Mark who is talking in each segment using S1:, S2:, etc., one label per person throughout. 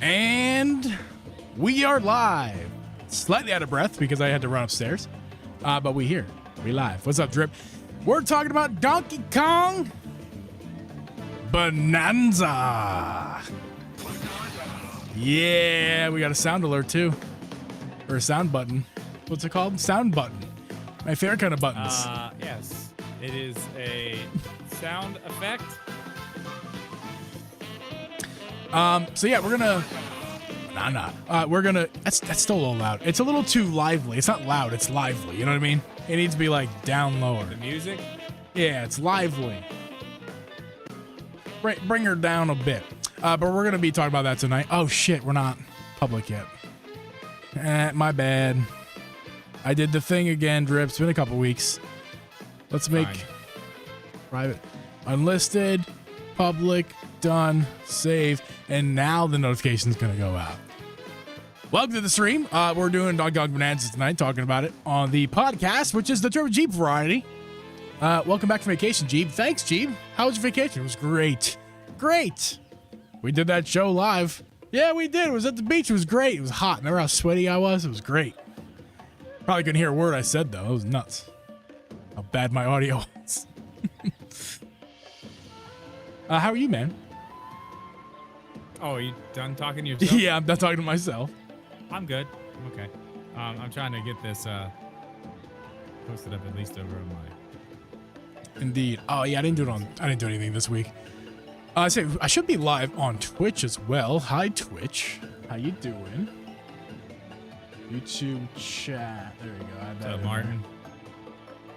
S1: And we are live. Slightly out of breath because I had to run upstairs. But we here. We live. What's up, Drip? We're talking about Donkey Kong Bananza. Yeah, we got a sound alert too. Or a sound button. What's it called? Sound button. My favorite kind of buttons.
S2: Yes. It is a sound effect.
S1: So yeah, we're gonna. We're gonna. That's still a little loud. It's a little too lively. It's not loud. It's lively. You know what I mean? It needs to be like down lower.
S2: The music.
S1: Yeah, it's lively. Bring her down a bit. But we're gonna be talking about that tonight. Oh shit, we're not public yet. My bad. I did the thing again, Drip. It's been a couple weeks. Let's make private, unlisted, public, done, save, and now the notification is going to go out. Welcome to the stream. We're doing Donkey Kong Bananza tonight, talking about it on the podcast, which is the Turbo Jeep variety. Welcome back from vacation, Jeep. Thanks, Jeep. How was your vacation? It was great. Great. We did that show live. Yeah, we did. It was at the beach. It was great. It was hot. Remember how sweaty I was? It was great. Probably couldn't hear a word I said, though. It was nuts. How bad my audio was. How are you, man?
S2: Oh, are you done talking to yourself?
S1: Yeah, I'm done talking to myself.
S2: I'm good. I'm okay. I'm trying to get this posted up at least over on my.
S1: Indeed. Oh yeah, I didn't do anything this week. I should be live on Twitch as well. Hi, Twitch. How you doing? YouTube chat. There we go.
S2: What's up, Martin?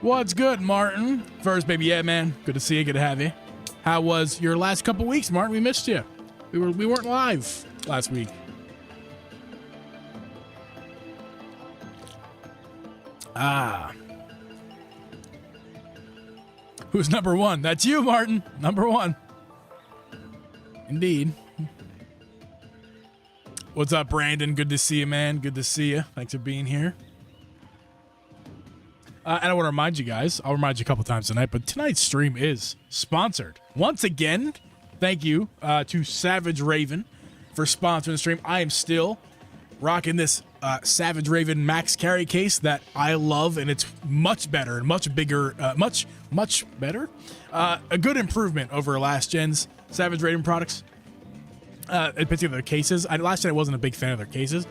S1: What's good, Martin? First, baby, yeah, man. Good to see you. Good to have you. How was your last couple weeks, Martin? We missed you. We weren't live last week. Who's number one? That's you, Martin. Number one. Indeed. What's up, Brandon? Good to see you, man. Good to see you. Thanks for being here. And I want to remind you guys, I'll remind you a couple times tonight, but tonight's stream is sponsored. Once again, thank you to Savage Raven for sponsoring the stream. I am still rocking this Savage Raven Max Carry case that I love, and it's much better and much bigger, much better. A good improvement over last gen's Savage Raven products. In particular, their cases. Last gen I wasn't a big fan of their cases.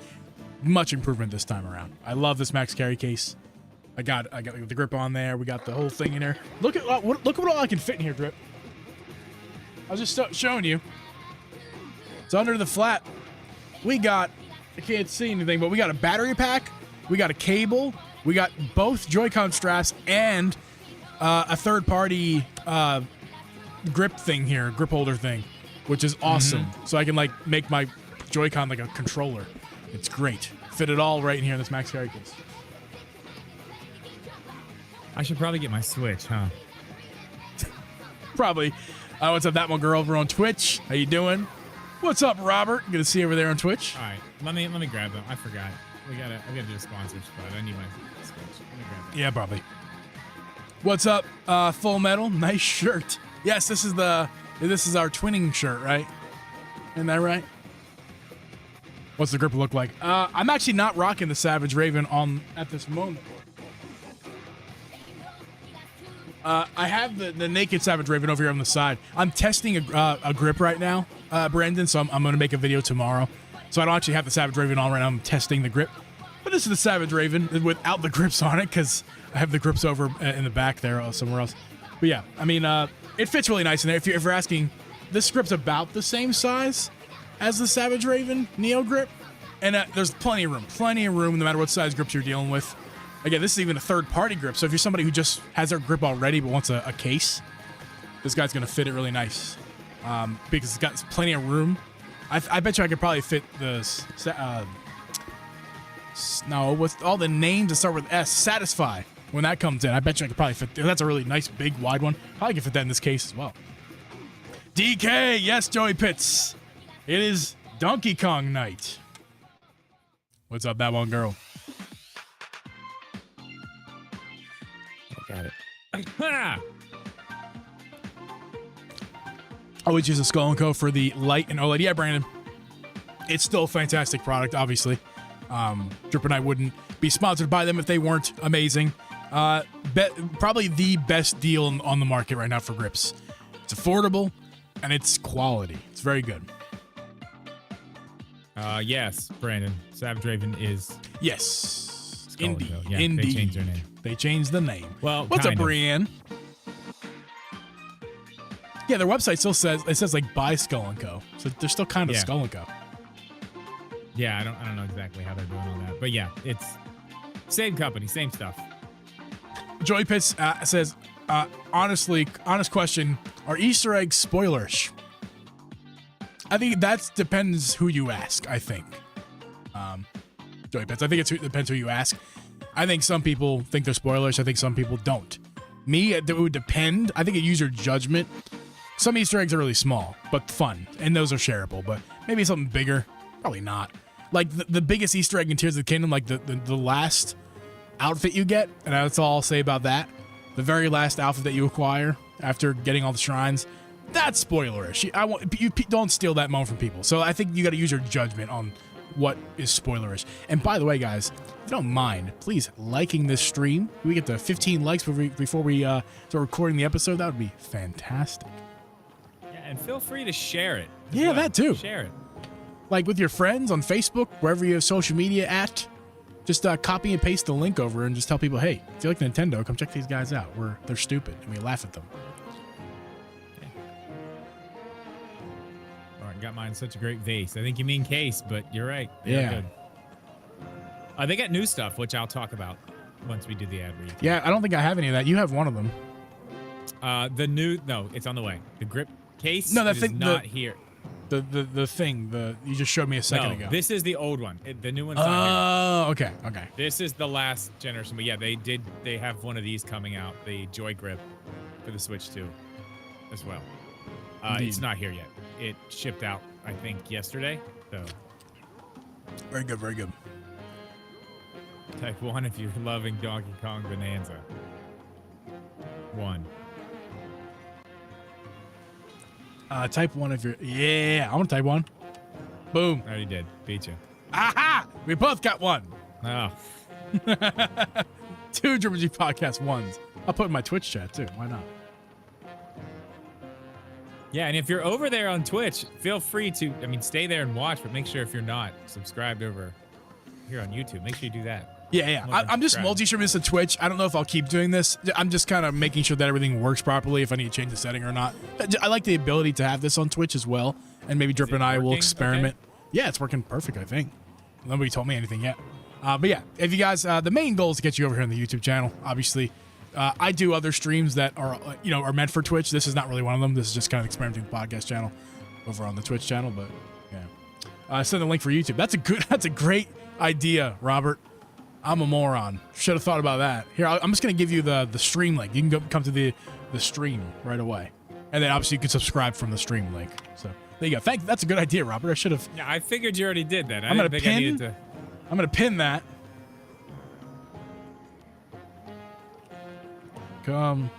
S1: Much improvement this time around. I love this Max Carry case. I got the grip on there. We got the whole thing in there. Look at what all I can fit in here, Drip. I was just showing you. It's under the flat. We got, I can't see anything, but we got a battery pack. We got a cable. We got both Joy-Con straps and a third-party grip thing here, grip holder thing, which is awesome. So I can like make my Joy-Con like a controller. It's great. Fit it all right in here in this Max Carry case.
S2: I should probably get my Switch, huh?
S1: Probably. What's up, that one girl over on Twitch? How you doing? What's up, Robert? Good to see you over there on Twitch.
S2: All right, let me grab them. I forgot. I gotta do a sponsor spot. I need my Switch. Let me grab it.
S1: Yeah, probably. What's up, Full Metal? Nice shirt. Yes, this is our twinning shirt, right? Isn't that right? What's the grip look like? I'm actually not rocking the Savage Raven on at this moment. I have the naked Savage Raven over here on the side. I'm testing a grip right now, Brandon, so I'm going to make a video tomorrow. So I don't actually have the Savage Raven on right now. I'm testing the grip. But this is the Savage Raven without the grips on it because I have the grips over in the back there or somewhere else. But yeah, I mean, it fits really nice in there. If you're asking, this grip's about the same size as the Savage Raven Neo grip. And there's plenty of room no matter what size grips you're dealing with. Again, this is even a third-party grip, so if you're somebody who just has their grip already but wants a case, this guy's going to fit it really nice because it's got plenty of room. I bet you I could probably fit the... what's all the names that start with S? Satisfy. When that comes in, I bet you I could probably fit... That's a really nice, big, wide one. Probably could fit that in this case as well. DK! Yes, Joey Pitts. It is Donkey Kong night. What's up, that one girl?
S2: Got it.
S1: Always use a Skull & Co. for the light and OLED. Yeah, Brandon. It's still a fantastic product, obviously. Drip and I wouldn't be sponsored by them if they weren't amazing. Probably the best deal on the market right now for grips. It's affordable and it's quality. It's very good.
S2: Yes, Brandon. Savage Raven is.
S1: Yes.
S2: Skull
S1: Indeed.
S2: and Co. Yeah,
S1: Indeed.
S2: they changed their name.
S1: They changed the name.
S2: Well,
S1: what's up,
S2: kind of.
S1: Brienne? Yeah, their website still says like buy Skull and Co. So they're still kind of
S2: Yeah.
S1: Skull and Co.
S2: Yeah, I don't know exactly how they're doing all that, but yeah, it's same company, same stuff.
S1: Joey Pitts says, honest question: are Easter eggs spoilerish? I think that depends who you ask. I think, Joey Pitts. I think it depends who you ask. I think some people think they're spoilerish. I think some people don't. Me, it would depend. I think it use your judgment. Some Easter eggs are really small, but fun, and those are shareable. But maybe something bigger, probably not. Like the biggest Easter egg in Tears of the Kingdom, like the last outfit you get, and that's all I'll say about that. The very last outfit that you acquire after getting all the shrines, that's spoilerish. You don't steal that moment from people. So I think you got to use your judgment on what is spoilerish. And by the way, guys, if you don't mind, please liking this stream. If we get to 15 likes before we start recording the episode, that would be fantastic.
S2: Yeah, and feel free to share it.
S1: Yeah, that too.
S2: Share it.
S1: Like with your friends on Facebook, wherever you have social media at. Just copy and paste the link over and just tell people, hey, if you like Nintendo, come check these guys out. They're stupid, and we laugh at them.
S2: Yeah. All right, got mine such a great vase. I think you mean case, but you're right. They're good. They got new stuff, which I'll talk about once we do the ad read.
S1: Yeah, I don't think I have any of that. You have one of them.
S2: No, it's on the way. The grip case
S1: is
S2: not here.
S1: The thing you just showed me a second ago.
S2: This is the old one. The new one's not here.
S1: Okay.
S2: This is the last generation, but yeah, they have one of these coming out, the Joy Grip for the Switch 2 as well. It's not here yet. It shipped out, I think, yesterday. So
S1: very good, very good.
S2: Type 1 if you're loving Donkey Kong Bonanza. 1.
S1: Type 1 if you're... Yeah, I want to type 1. Boom.
S2: I already did. Beat you.
S1: Aha! We both got one.
S2: Oh.
S1: 2 Dribble G Podcast 1s. I'll put in my Twitch chat, too. Why not?
S2: Yeah, and if you're over there on Twitch, feel free to... stay there and watch, but make sure if you're not subscribed over here on YouTube, make sure you do that.
S1: Yeah. I'm just multi-streaming this to Twitch. I don't know if I'll keep doing this. I'm just kind of making sure that everything works properly, if I need to change the setting or not. I like the ability to have this on Twitch as well, and maybe Drip and I will experiment. Okay? Yeah, it's working perfect, I think. Nobody told me anything yet. But yeah, if you guys, the main goal is to get you over here on the YouTube channel. Obviously, I do other streams that are, are meant for Twitch. This is not really one of them. This is just kind of experimenting with the podcast channel over on the Twitch channel. But yeah, send the link for YouTube. That's a great idea, Robert. I'm a moron. Should have thought about that. Here, I'm just going to give you the stream link. You can come to the stream right away. And then obviously you can subscribe from the stream link. So there you go. That's a good idea, Robert. I should have.
S2: Yeah, I figured you already did that.
S1: I'm going to pin that. Come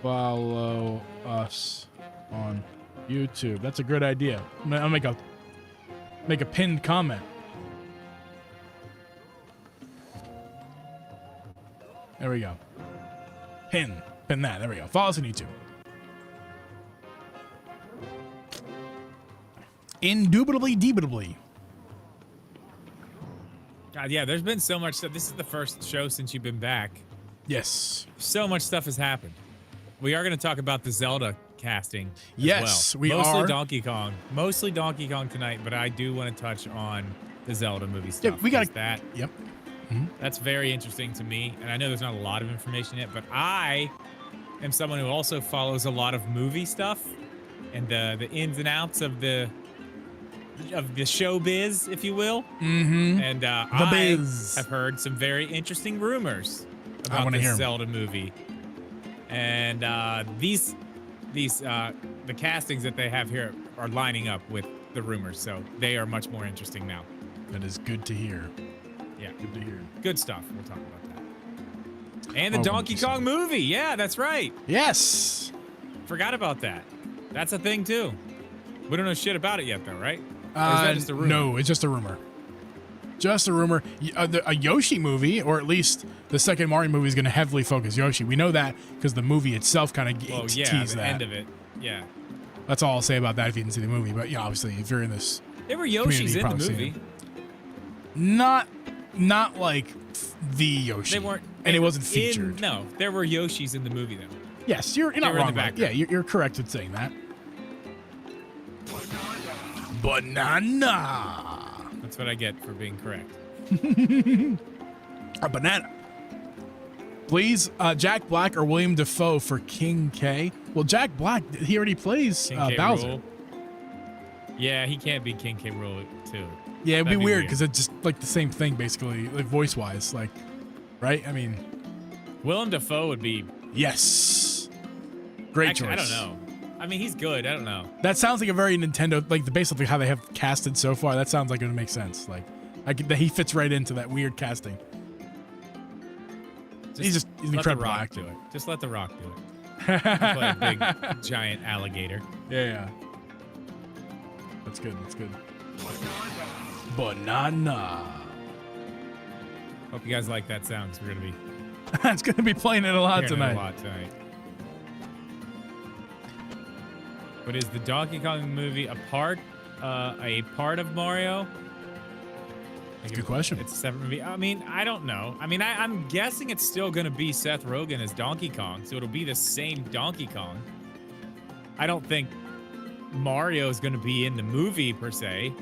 S1: follow us on YouTube. That's a good idea. I'll make a pinned comment. There we go. Pin that. There we go. Follow us on YouTube. Indubitably.
S2: God, yeah, there's been so much stuff. This is the first show since you've been back.
S1: Yes.
S2: So much stuff has happened. We are going to talk about the Zelda casting.
S1: Yes,
S2: well.
S1: we are.
S2: Mostly Donkey Kong tonight, but I do want to touch on the Zelda movie stuff.
S1: Yeah, we got
S2: that.
S1: Yep.
S2: That's very interesting to me, and I know there's not a lot of information yet, but I am someone who also follows a lot of movie stuff and the ins and outs of the showbiz, if you will.
S1: Mm-hmm.
S2: And I have heard some very interesting rumors about the Zelda movie, and the castings that they have here are lining up with the rumors, so they are much more interesting now.
S1: That is good to hear.
S2: Yeah,
S1: good to hear.
S2: Good stuff. We'll talk about that. And the Donkey Kong movie. Yeah, that's right.
S1: Yes.
S2: Forgot about that. That's a thing too. We don't know shit about it yet, though, right? Or is that just a rumor?
S1: No, it's just a rumor. Just a rumor. A Yoshi movie, or at least the second Mario movie, is going to heavily focus Yoshi. We know that because the movie itself kind of teased that.
S2: End of it. Yeah.
S1: That's all I'll say about that if you didn't see the movie. But yeah, obviously, if you're in this,
S2: there were Yoshis in the movie.
S1: Not like the Yoshi.
S2: They weren't,
S1: and it wasn't featured.
S2: No, there were Yoshis in the movie though.
S1: Yes, you're not wrong. Yeah, you're correct in saying that. Banana.
S2: That's what I get for being correct.
S1: A banana. Please, Jack Black or William Dafoe for King K. Well, Jack Black, he already plays Bowser. Rule.
S2: Yeah, he can't be King K. Rool too.
S1: Yeah, it'd be weird because it's just like the same thing basically, like voice-wise, like, right? I mean,
S2: Willem Dafoe would be.
S1: Yes. Great choice.
S2: I don't know. I mean, he's good. I don't know.
S1: That sounds like a very Nintendo, like basically how they have casted so far. That sounds like it would make sense. Like, he fits right into that weird casting. He's an incredible actor.
S2: Do it. Just let The Rock do it. Play a big, giant alligator.
S1: Yeah. That's good. That's good. Banana.
S2: Hope you guys like that sound, because we're gonna be.
S1: It's gonna be playing it a lot tonight. But
S2: is the Donkey Kong movie a part of Mario?
S1: That's a good question.
S2: It's a separate movie. I mean, I don't know. I mean, I'm guessing it's still going to be Seth Rogen as Donkey Kong, so it'll be the same Donkey Kong. I don't think Mario is going to be in the movie, per se.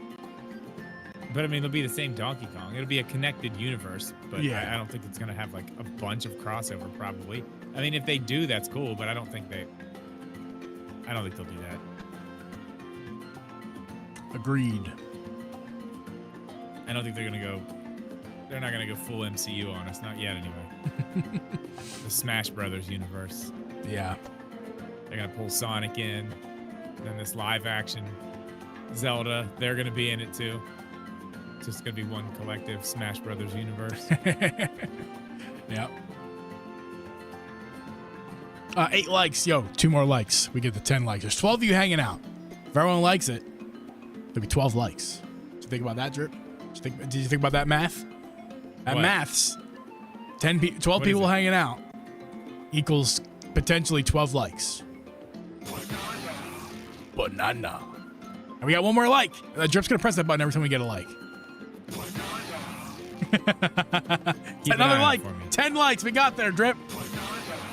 S2: But, I mean, it'll be the same Donkey Kong. It'll be a connected universe, but yeah. I don't think it's going to have, like, a bunch of crossover, probably. I mean, if they do, that's cool, but I don't think they'll do that.
S1: Agreed.
S2: I don't think they're not gonna go full MCU on us, not yet anyway. The Smash Brothers universe.
S1: Yeah.
S2: They're gonna pull Sonic in, then this live action Zelda, they're gonna be in it too. It's just gonna be one collective Smash Brothers universe.
S1: Yep. 8 likes. Yo, 2 more likes. We get the 10 likes. There's 12 of you hanging out. If everyone likes it, there'll be 12 likes. Did you think about that, Drip? Did you think about that math? That maths. 12 people hanging out equals potentially 12 likes. Banana. And we got 1 more like. Drip's going to press that button every time we get a like. Another like. 10 likes. We got there, Drip.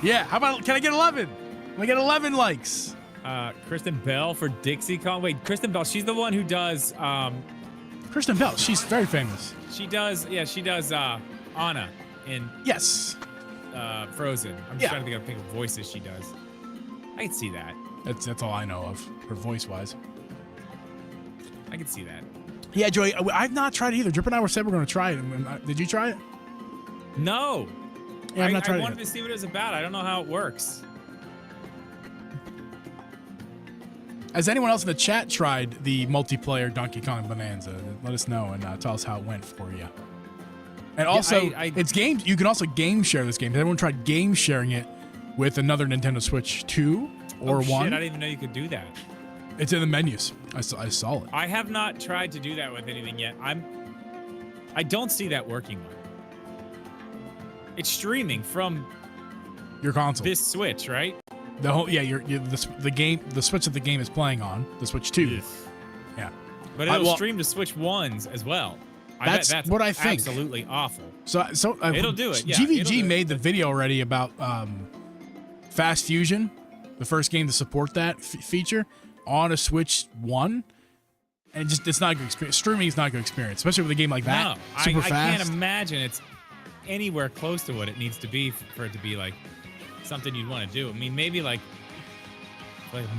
S1: Yeah. How about, can I get 11? Can I get 11 likes?
S2: Kristen Bell for Dixie Kong. Wait, Kristen Bell. She's the one who does.
S1: Kristen Bell. She's very famous.
S2: She does. Yeah, she does. Anna in.
S1: Yes.
S2: Frozen. I'm just trying to think of voices she does. I can see that.
S1: That's all I know of her voice wise.
S2: I can see that.
S1: Yeah, Joey. I've not tried it either. Drip and I said we're going to try it. Did you try it?
S2: No.
S1: Yeah, I've not tried it.
S2: I wanted to see what it was about. I don't know how it works.
S1: Has anyone else in the chat tried the multiplayer Donkey Kong Bonanza? Let us know and tell us how it went for you. And also, it's games. You can also game share this game. Has anyone tried game sharing it with another Nintendo Switch 2 or 1?
S2: Shit, I didn't even know you could do that.
S1: It's in the menus. I saw it.
S2: I have not tried to do that with anything yet. I don't see that working well. It's streaming from
S1: your console.
S2: This Switch, right?
S1: The whole the Switch that the game is playing on, the Switch 2.
S2: Yes.
S1: Yeah.
S2: But it'll stream to Switch 1s as well.
S1: That's what I think.
S2: Absolutely awful.
S1: So
S2: it'll do it. Yeah,
S1: GVG made the video already about Fast Fusion, the first game to support that feature on a Switch 1. And it's not a good experience. Streaming is not a good experience, especially with a game like that.
S2: No,
S1: super fast.
S2: I can't imagine it's anywhere close to what it needs to be for it to be like something you'd want to do. I mean, maybe like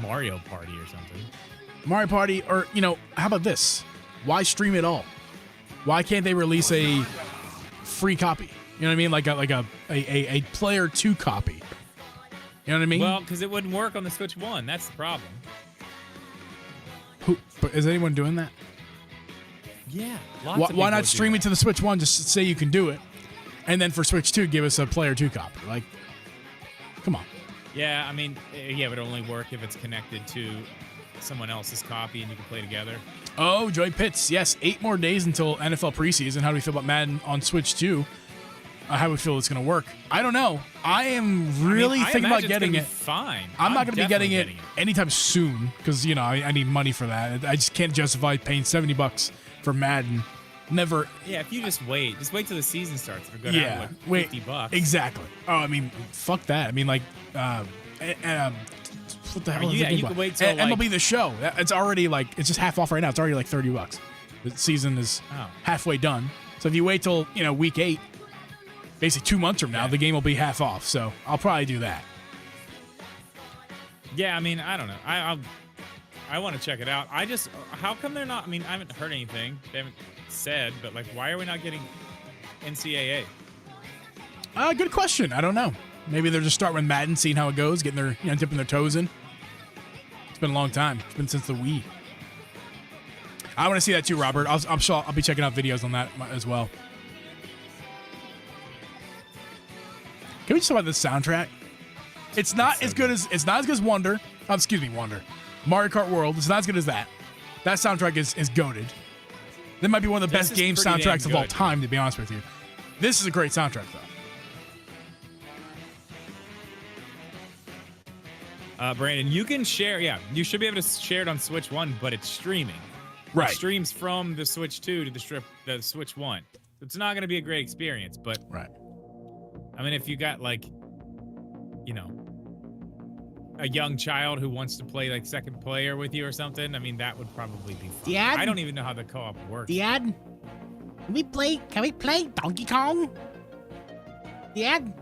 S2: Mario Party or something.
S1: Mario Party, or how about this? Why stream it all? Why can't they release a free copy? You know what I mean? Like a player 2 copy. You know what I mean?
S2: Well, because it wouldn't work on the Switch 1. That's the problem.
S1: But is anyone doing that?
S2: Yeah.
S1: Why not stream it to the Switch 1? Just say you can do it, and then for Switch 2, give us a player 2 copy. Like, come on.
S2: Yeah, I mean, it would only work if it's connected to someone else's copy and you can play together.
S1: Oh, Joy Pitts. Yes, 8 more days until NFL preseason. How do we feel about Madden on Switch 2? How do we feel it's going to work? I don't know. I am really thinking about getting it.
S2: Fine.
S1: I'm not going to be getting it anytime soon because, you know, I need money for that. I just can't justify paying $70 for Madden. Never.
S2: Yeah, if you just wait till the season starts. We're going to have like $50.
S1: Exactly. Oh, I mean, fuck that. I mean, like, what the hell is
S2: you can wait till
S1: MLB The Show. It's already like, it's just half off right now. It's already like $30. The season is halfway done. So if you wait till, you know, week 8, basically 2 months from now, the game will be half off. So I'll probably do that.
S2: Yeah, I mean, I don't know. I want to check it out. How come they're not? I mean, I haven't heard anything. They haven't said, but like, why are we not getting NCAA?
S1: Good question. I don't know. Maybe they're just starting with Madden, seeing how it goes, getting their, you know, dipping their toes in. It's been a long time. It's been since the Wii. I want to see that too, Robert. I'm sure I'll be checking out videos on that as well. Can we just talk about the soundtrack? It's not as good as Wonder. Wonder. Mario Kart World. It's not as good as that. That soundtrack is goated. That might be one of the best game soundtracks of all time, to be honest with you. This is a great soundtrack, though.
S2: Brandon, you can share. Yeah, you should be able to share it on Switch 1, but it's streaming.
S1: Right.
S2: It streams from the Switch 2 to the Switch 1. It's not going to be a great experience, but
S1: right.
S2: I mean, if you got like, you know, a young child who wants to play like second player with you or something, I mean, that would probably be fun.
S3: Dad?
S2: I don't even know how the co-op works.
S3: Dad? Can we play Donkey Kong? Dad?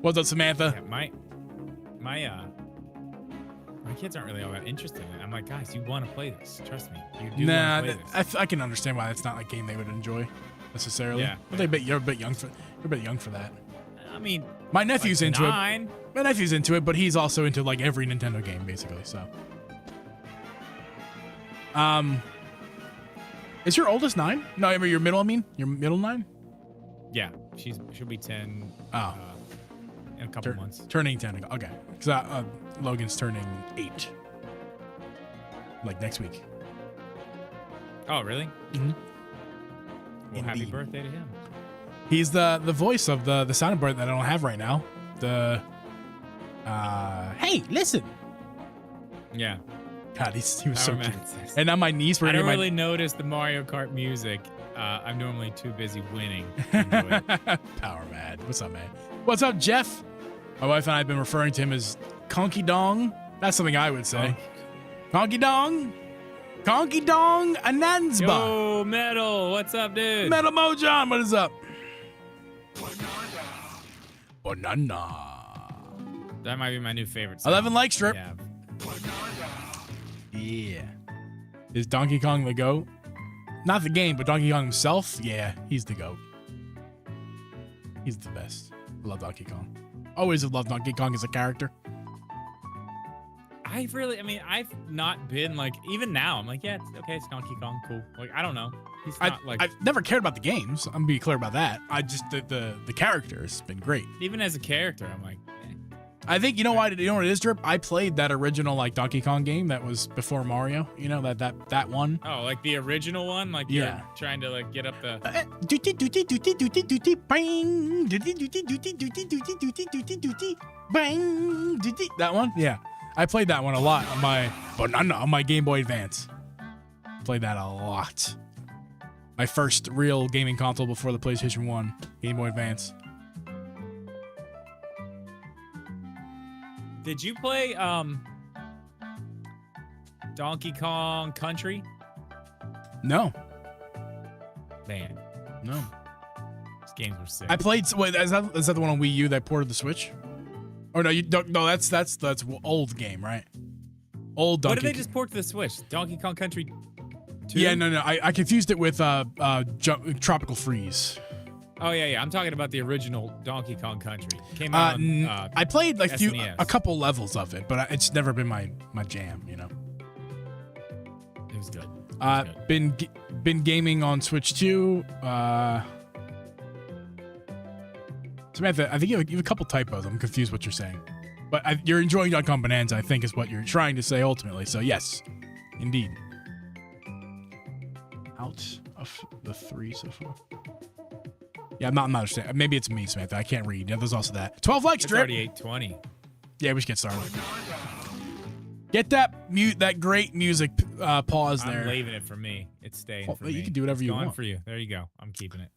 S1: What's up, Samantha?
S2: Yeah, my kids aren't really all that interested in it. I'm like, guys, you want to play this. Trust me. You do want to play this.
S1: I can understand why it's not a game they would enjoy necessarily.
S2: Yeah.
S1: But you're a bit young for that.
S2: I mean,
S1: my nephew's
S2: like
S1: into
S2: 9.
S1: it. My nephew's into it, but he's also into like every Nintendo game basically. So, is your oldest 9? No, your middle. I mean, your middle 9.
S2: Yeah, she'll be 10. In a couple months. Turning 10.
S1: Okay, because Logan's turning 8. Like next week.
S2: Oh, really?
S1: Mm-hmm.
S2: Well, happy birthday to him.
S1: He's the voice of the soundboard that I don't have right now. Hey, listen.
S2: Yeah.
S1: God, he was so cute.
S2: Says,
S1: and now my niece.
S2: I don't really notice the Mario Kart music. I'm normally too busy winning.
S1: Power Mad. What's up, man? What's up, Jeff? My wife and I have been referring to him as Conky Dong. That's something I would say. Conky Dong. Conky Dong Ananzba.
S2: Yo, Metal. What's up, dude?
S1: Metal Mojon. What is up? Banana.
S2: That might be my new favorite song.
S1: 11 like strip. Yeah. Is Donkey Kong the GOAT? Not the game, but Donkey Kong himself? Yeah, he's the GOAT. He's the best. I love Donkey Kong. Always have loved Donkey Kong as a character.
S2: I've not been like, even now, I'm like, yeah, it's Donkey Kong, cool. Like, I don't know. He's not
S1: I've never cared about the games. I'm gonna be clear about that. I just, the character has been great.
S2: Even as a character, I'm like,
S1: I think, you know what it is, Drip? I played that original, like, Donkey Kong game that was before Mario. You know, that one.
S2: Oh, like the original one? Like, you're trying to, like, get up the...
S1: That one? Yeah. I played that one a lot on my Game Boy Advance. Played that a lot. My first real gaming console before the PlayStation 1, Game Boy Advance.
S2: Did you play Donkey Kong Country?
S1: No.
S2: Man.
S1: No.
S2: These games were sick.
S1: I played. Wait, is that the one on Wii U that ported the Switch? Or no, you don't. No, that's old game, right? Old Donkey.
S2: What did they just port to the Switch? Donkey Kong Country 2?
S1: Yeah, no. I confused it with Tropical Freeze.
S2: Oh yeah. I'm talking about the original Donkey Kong Country. Came out on,
S1: I played like
S2: SNES.
S1: a couple levels of it, but it's never been my jam, you know.
S2: It was good.
S1: Been gaming on Switch 2. Samantha, I think you have a couple typos. I'm confused what you're saying. But you're enjoying Donkey Kong Bonanza, I think, is what you're trying to say ultimately. So yes, indeed. Out of the 3 so far. Yeah, I'm not understanding. Maybe it's me, Samantha. I can't read. Yeah, there's also that. 12 likes,
S2: It's
S1: Drip.
S2: already 8:20.
S1: Yeah, we should get started. Get that great music pause there.
S2: I'm leaving it for me. It's staying for me.
S1: You can do whatever you want.
S2: For you. There you go. I'm keeping it.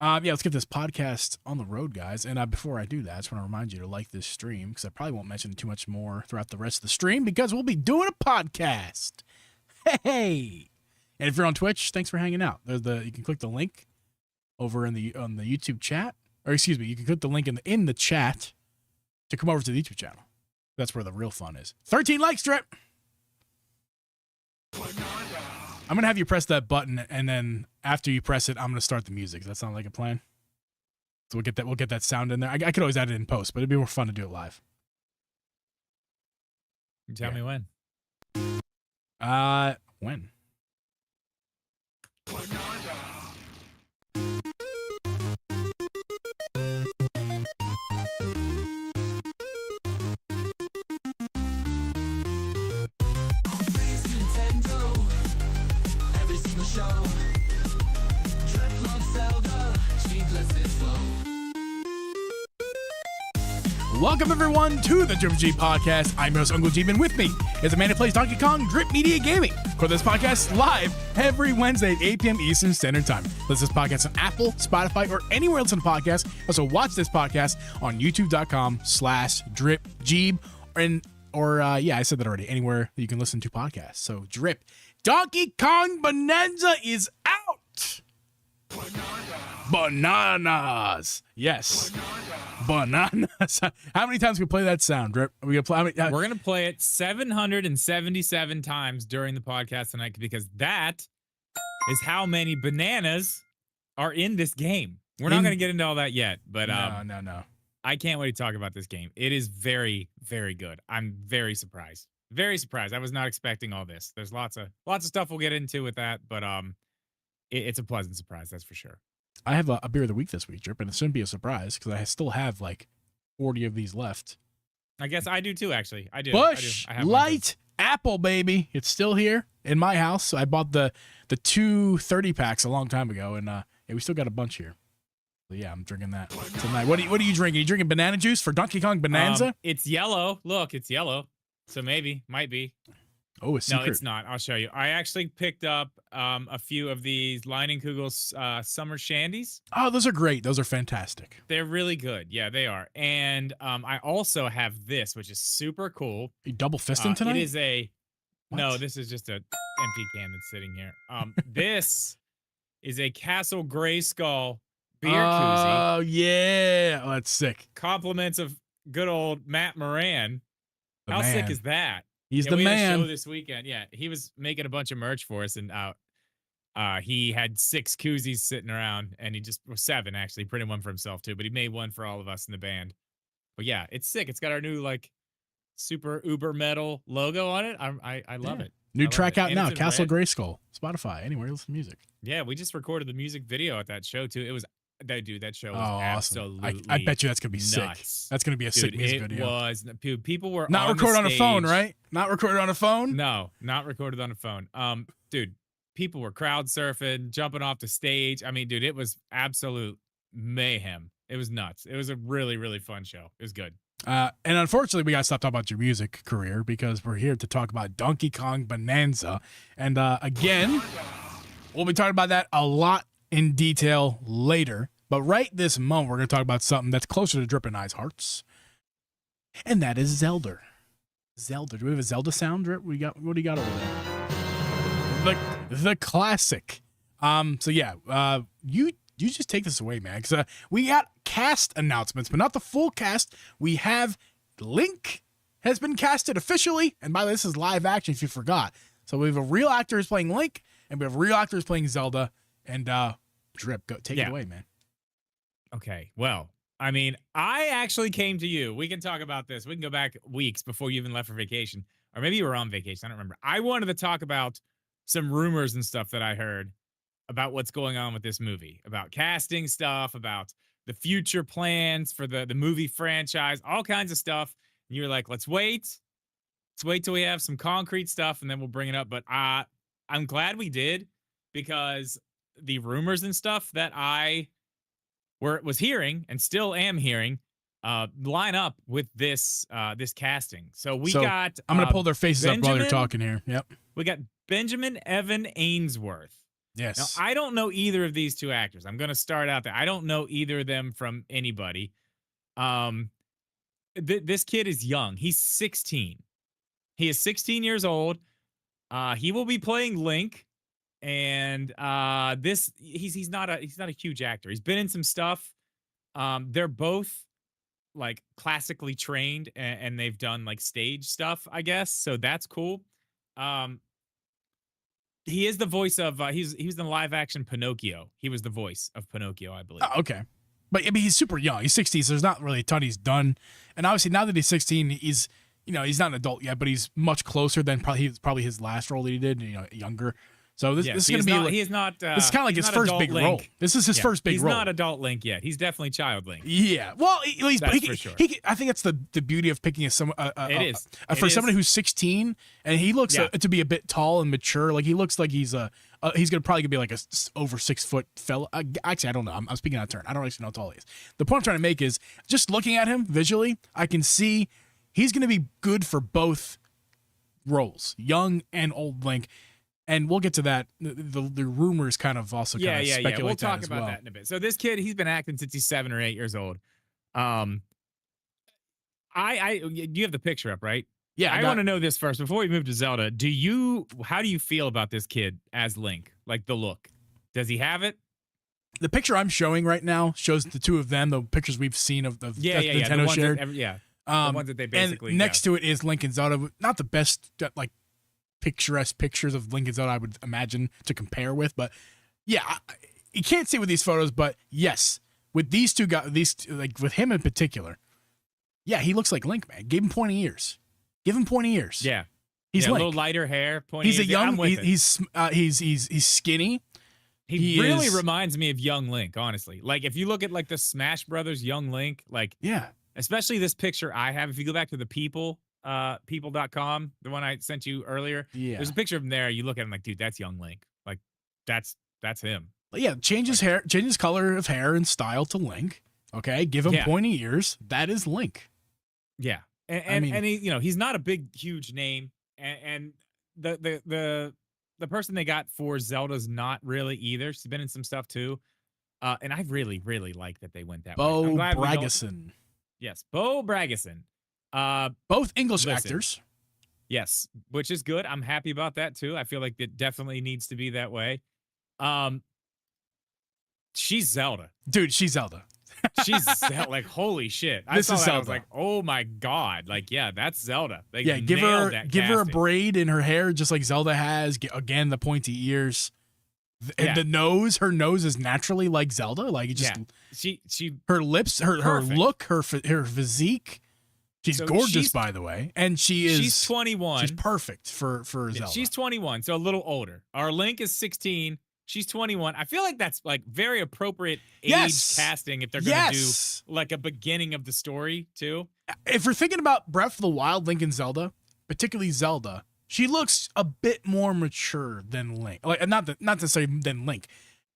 S1: Yeah, let's get this podcast on the road, guys. And before I do that, I just want to remind you to like this stream because I probably won't mention too much more throughout the rest of the stream because we'll be doing a podcast. Hey! And if you're on Twitch, thanks for hanging out. You can click the link over on the YouTube chat, or excuse me, you can click the link in the chat to come over to the YouTube channel. That's where the real fun is. 13 likes, Drip. I'm gonna have you press that button, and then after you press it, I'm gonna start the music. Does that sound like a plan? So we'll get that sound in there. I could always add it in post, but it'd be more fun to do it live.
S2: Tell me when.
S1: When? Welcome everyone to the Drip G Podcast. I'm your host, Uncle G, and with me is the man who plays Donkey Kong, Drip Media Gaming. Record this podcast live every Wednesday at 8 p.m. Eastern Standard Time. Listen to this podcast on Apple, Spotify, or anywhere else on the podcast. Also, watch this podcast on youtube.com/DripGeeb. I said that already. Anywhere that you can listen to podcasts. So, Drip. Donkey Kong Bonanza is out. Bananas. Yes. Bananas. How many times can we play that sound, Drip? We're
S2: gonna play it 777 times during the podcast tonight because that is how many bananas are in this game. We're not gonna get into all that yet, but
S1: no.
S2: I can't wait to talk about this game. It is very, very good. I'm very surprised. Very surprised. I was not expecting all this. There's lots of stuff we'll get into with that, but it's a pleasant surprise, that's for sure.
S1: I have a beer of the week this week, Drip, and it shouldn't be a surprise because I still have like 40 of these left.
S2: I guess I do too, actually. I do.
S1: Bush
S2: I have
S1: Light Apple, baby. It's still here in my house. So I bought the 2 30-packs a long time ago, and we still got a bunch here. So yeah, I'm drinking that tonight. What are you drinking? You drinking banana juice for Donkey Kong Bonanza?
S2: It's yellow. Look, it's yellow. So might be.
S1: Oh, it's secret.
S2: No, it's not. I'll show you. I actually picked up a few of these Leinenkugel's summer shandies.
S1: Oh, those are great. Those are fantastic.
S2: They're really good. Yeah, they are. And I also have this, which is super cool.
S1: You double fisting tonight?
S2: It is no, this is just a empty can that's sitting here. This is a Castle Grayskull beer koozie.
S1: Oh yeah, that's sick.
S2: Compliments of good old Matt Moran. How sick is that?
S1: He's the
S2: we
S1: man.
S2: Had a show this weekend. Yeah, he was making a bunch of merch for us, and he had 6 koozies sitting around, and he or 7 actually. He printed one for himself too, but he made one for all of us in the band. But yeah, it's sick. It's got our new like super uber metal logo on it. I love it.
S1: New track out now, Castle
S2: red.
S1: Grayskull. Spotify, anywhere, listen to music.
S2: Yeah, we just recorded the music video at that show too. It was that show was
S1: awesome.
S2: absolutely
S1: I bet you that's gonna be
S2: nuts.
S1: Sick. That's gonna be a sick music video.
S2: It was. People were
S1: not recorded on a phone, right? Not recorded on a phone.
S2: No, not recorded on a phone. Dude, people were crowd surfing, jumping off the stage. I mean, dude, it was absolute mayhem. It was nuts. It was a really, really fun show. It was good.
S1: And unfortunately, we gotta stop talking about your music career because we're here to talk about Donkey Kong Bonanza. And again, we'll be talking about that a lot in detail later. But right this moment, we're going to talk about something that's closer to Drip and I's hearts. And that is Zelda. Zelda. Do we have a Zelda sound, Drip? What do you got over there? The classic. So yeah, you just take this away, man. Because we got cast announcements, but not the full cast. We have Link has been casted officially. And by the way, this is live action if you forgot. So we have a real actor who's playing Link, and we have real actors playing Zelda. And Drip, go take it away, man.
S2: Okay, well, I mean, I actually came to you. We can talk about this. We can go back weeks before you even left for vacation. Or maybe you were on vacation. I don't remember. I wanted to talk about some rumors and stuff that I heard about what's going on with this movie. About casting stuff, about the future plans for the movie franchise, all kinds of stuff. And you were like, let's wait. Let's wait till we have some concrete stuff and then we'll bring it up. But I'm glad we did, because the rumors and stuff that I was hearing and still am hearing line up with this casting. So we got
S1: I'm gonna pull their faces up while you're talking here. Yep.
S2: We got Benjamin Evan Ainsworth.
S1: Yes.
S2: Now, I don't know either of these two actors. I'm gonna start out there. I don't know either of them from anybody. This kid is young. He's 16. He is 16 years old. He will be playing Link, and he's not a huge actor. He's been in some stuff. They're both like classically trained, and they've done like stage stuff, I guess. So that's cool. He is the voice of he was in the live action Pinocchio. He was the voice of Pinocchio, I believe.
S1: Oh, okay. But I mean, he's super young. He's 16, so there's not really a ton he's done. And obviously, now that he's 16, he's not an adult yet, but he's much closer than probably his last role that he did. Younger. So this is going to be.
S2: He's not.
S1: This is kind of like his first big role. This is his first big role.
S2: He's not adult Link yet. He's definitely child Link.
S1: Yeah. Well,
S2: that's for sure.
S1: I think that's the beauty of picking for somebody who's 16, and he looks to be a bit tall and mature. Like he looks like he's probably gonna be like a over 6 foot fella. Actually, I don't know. I'm speaking out of turn. I don't actually know how tall he is. The point I'm trying to make is just looking at him visually, I can see he's gonna be good for both roles, young and old Link. And we'll get to that. The rumors kind of also speculate that
S2: We'll talk
S1: as
S2: about that in a bit. So this kid, he's been acting since he's 7 or 8 years old. You have the picture up, right?
S1: Yeah.
S2: I want to know this first before we move to Zelda. How do you feel about this kid as Link? Like the look? Does he have it?
S1: The picture I'm showing right now shows the two of them. The pictures we've seen of Nintendo shared.
S2: The ones that they basically.
S1: And next to it is Link and Zelda. Not the best like picturesque pictures of Link and Zelda I would imagine to compare with, but yeah, you can't see with these photos, but yes, with these two guys, like with him in particular, yeah, he looks like Link, man. Give him pointy ears. Give him pointy ears.
S2: Yeah,
S1: he's Link.
S2: A little lighter hair. Pointy
S1: he's
S2: ears.
S1: A young. He's skinny.
S2: He really reminds me of young Link, honestly. Like if you look at like the Smash Brothers young Link, like especially this picture I have. If you go back to the people.com, the one I sent you earlier. Yeah. There's a picture of him there. You look at him like, dude, that's young Link. Like that's him.
S1: But yeah, change his color of hair and style to Link. Okay. Give him pointy ears. That is Link.
S2: Yeah. And he, he's not a big, huge name. And the person they got for Zelda's not really either. She's been in some stuff too. And I really, really like that they went that way.
S1: Bo Bragason.
S2: Yes. Bo Bragason.
S1: Both English actors.
S2: Yes, which is good. I'm happy about that too. I feel like it definitely needs to be that way. She's Zelda.
S1: Dude, she's Zelda.
S2: She's like, holy shit. I saw that. I was like, oh my God. Like, yeah, that's Zelda. Like,
S1: give her a braid in her hair just like Zelda has. Again, the pointy ears. And the nose, her nose is naturally like Zelda. Like it just her lips, her look, her physique. She's gorgeous, by the way, and she's
S2: 21.
S1: She's perfect for Zelda.
S2: She's 21, so a little older. Our Link is 16. She's 21. I feel like that's like very appropriate age casting if they're going to do like a beginning of the story too.
S1: If we're thinking about Breath of the Wild, Link and Zelda, particularly Zelda, she looks a bit more mature than Link. Like not to say than Link,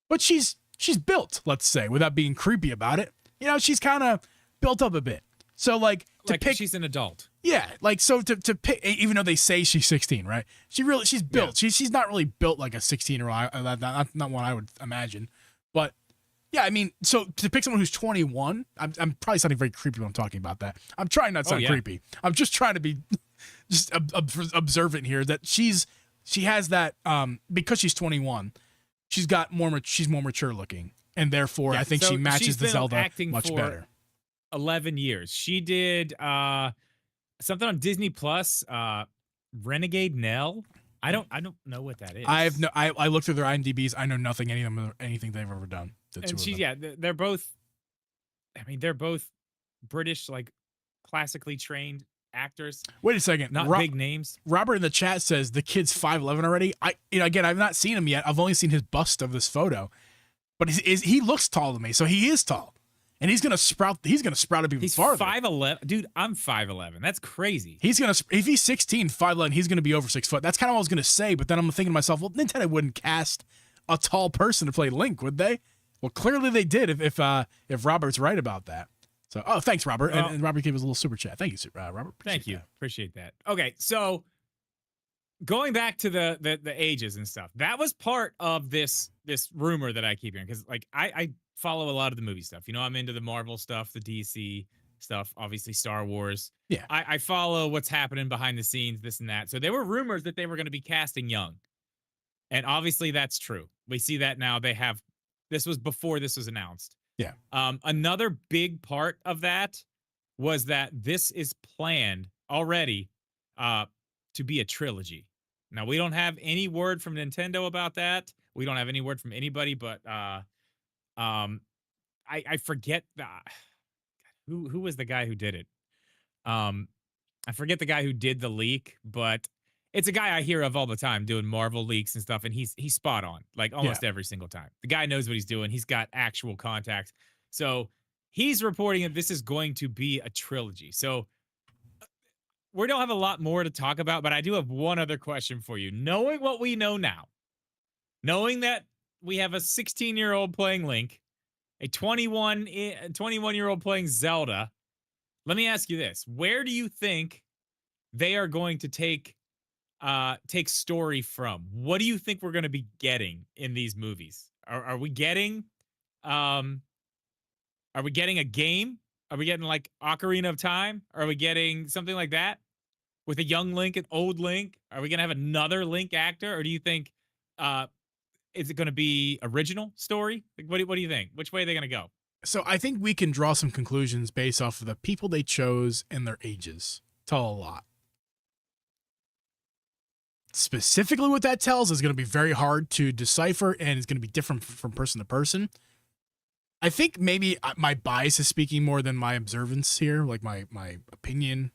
S1: but she's built. Let's say without being creepy about it. She's kind of built up a bit. So like
S2: she's an adult.
S1: Yeah, like so to pick, even though they say she's 16, right? She's built. Yeah. She's not really built like a 16-year-old. Not what I would imagine. But yeah, I mean, so to pick someone who's 21, I'm probably sounding very creepy when I'm talking about that. I'm trying not to sound creepy. I'm just trying to be just observant here that she has that because she's 21, she's more mature looking, and therefore I think she matches the Zelda much better.
S2: 11 years. She did something on Disney Plus, Renegade Nell. I don't know what that is.
S1: I looked through their IMDb's. I know nothing anything they've ever done.
S2: They're both British, like classically trained actors.
S1: Wait a second.
S2: Not big names.
S1: Robert in the chat says the kid's 5'11" already. Again, I've not seen him yet. I've only seen his bust of this photo. But he looks tall to me, so he is tall. And he's gonna sprout it even
S2: He's
S1: farther.
S2: 5'11", dude. I'm 5'11". That's crazy.
S1: He's gonna if he's 16, 5'11", he's gonna be over 6 foot. That's kind of what I was gonna say, but then I'm thinking to myself, well, Nintendo wouldn't cast a tall person to play Link, would they? Well, clearly they did. If Robert's right about that. So, thanks, Robert.
S2: Well,
S1: and Robert gave us a little super chat. Thank you, Robert.
S2: Thank you. Appreciate that. Okay, so going back to the ages and stuff, that was part of this rumor that I keep hearing, because like I follow a lot of the movie stuff. You know, I'm into the Marvel stuff, the DC stuff, obviously Star Wars.
S1: Yeah.
S2: I follow what's happening behind the scenes, this and that. So there were rumors that they were going to be casting young. And obviously that's true. We see that now. This was before this was announced.
S1: Yeah.
S2: Another big part of that was that this is planned already to be a trilogy. Now, we don't have any word from Nintendo about that. We don't have any word from anybody, but I forget who was the guy who did it. I forget the guy who did the leak, but it's a guy I hear of all the time doing Marvel leaks and stuff, and he's spot on, like almost every single time. The guy knows what he's doing. He's got actual contacts. So he's reporting that this is going to be a trilogy. So we don't have a lot more to talk about, but I do have one other question for you. Knowing what we know now, knowing that we have a 16-year-old playing Link, a 21-year-old playing Zelda, let me ask you this. Where do you think they are going to take story from? What do you think we're going to be getting in these movies? Are we getting a game? Are we getting like Ocarina of Time? Are we getting something like that with a young Link and old Link? Are we going to have another Link actor, or do you think is it going to be original story? Like, what do you think? Which way are they going to go?
S1: So I think we can draw some conclusions based off of the people they chose and their ages. Tell a lot. Specifically what that tells is going to be very hard to decipher, and it's going to be different from person to person. I think maybe my bias is speaking more than my observance here, like my opinion.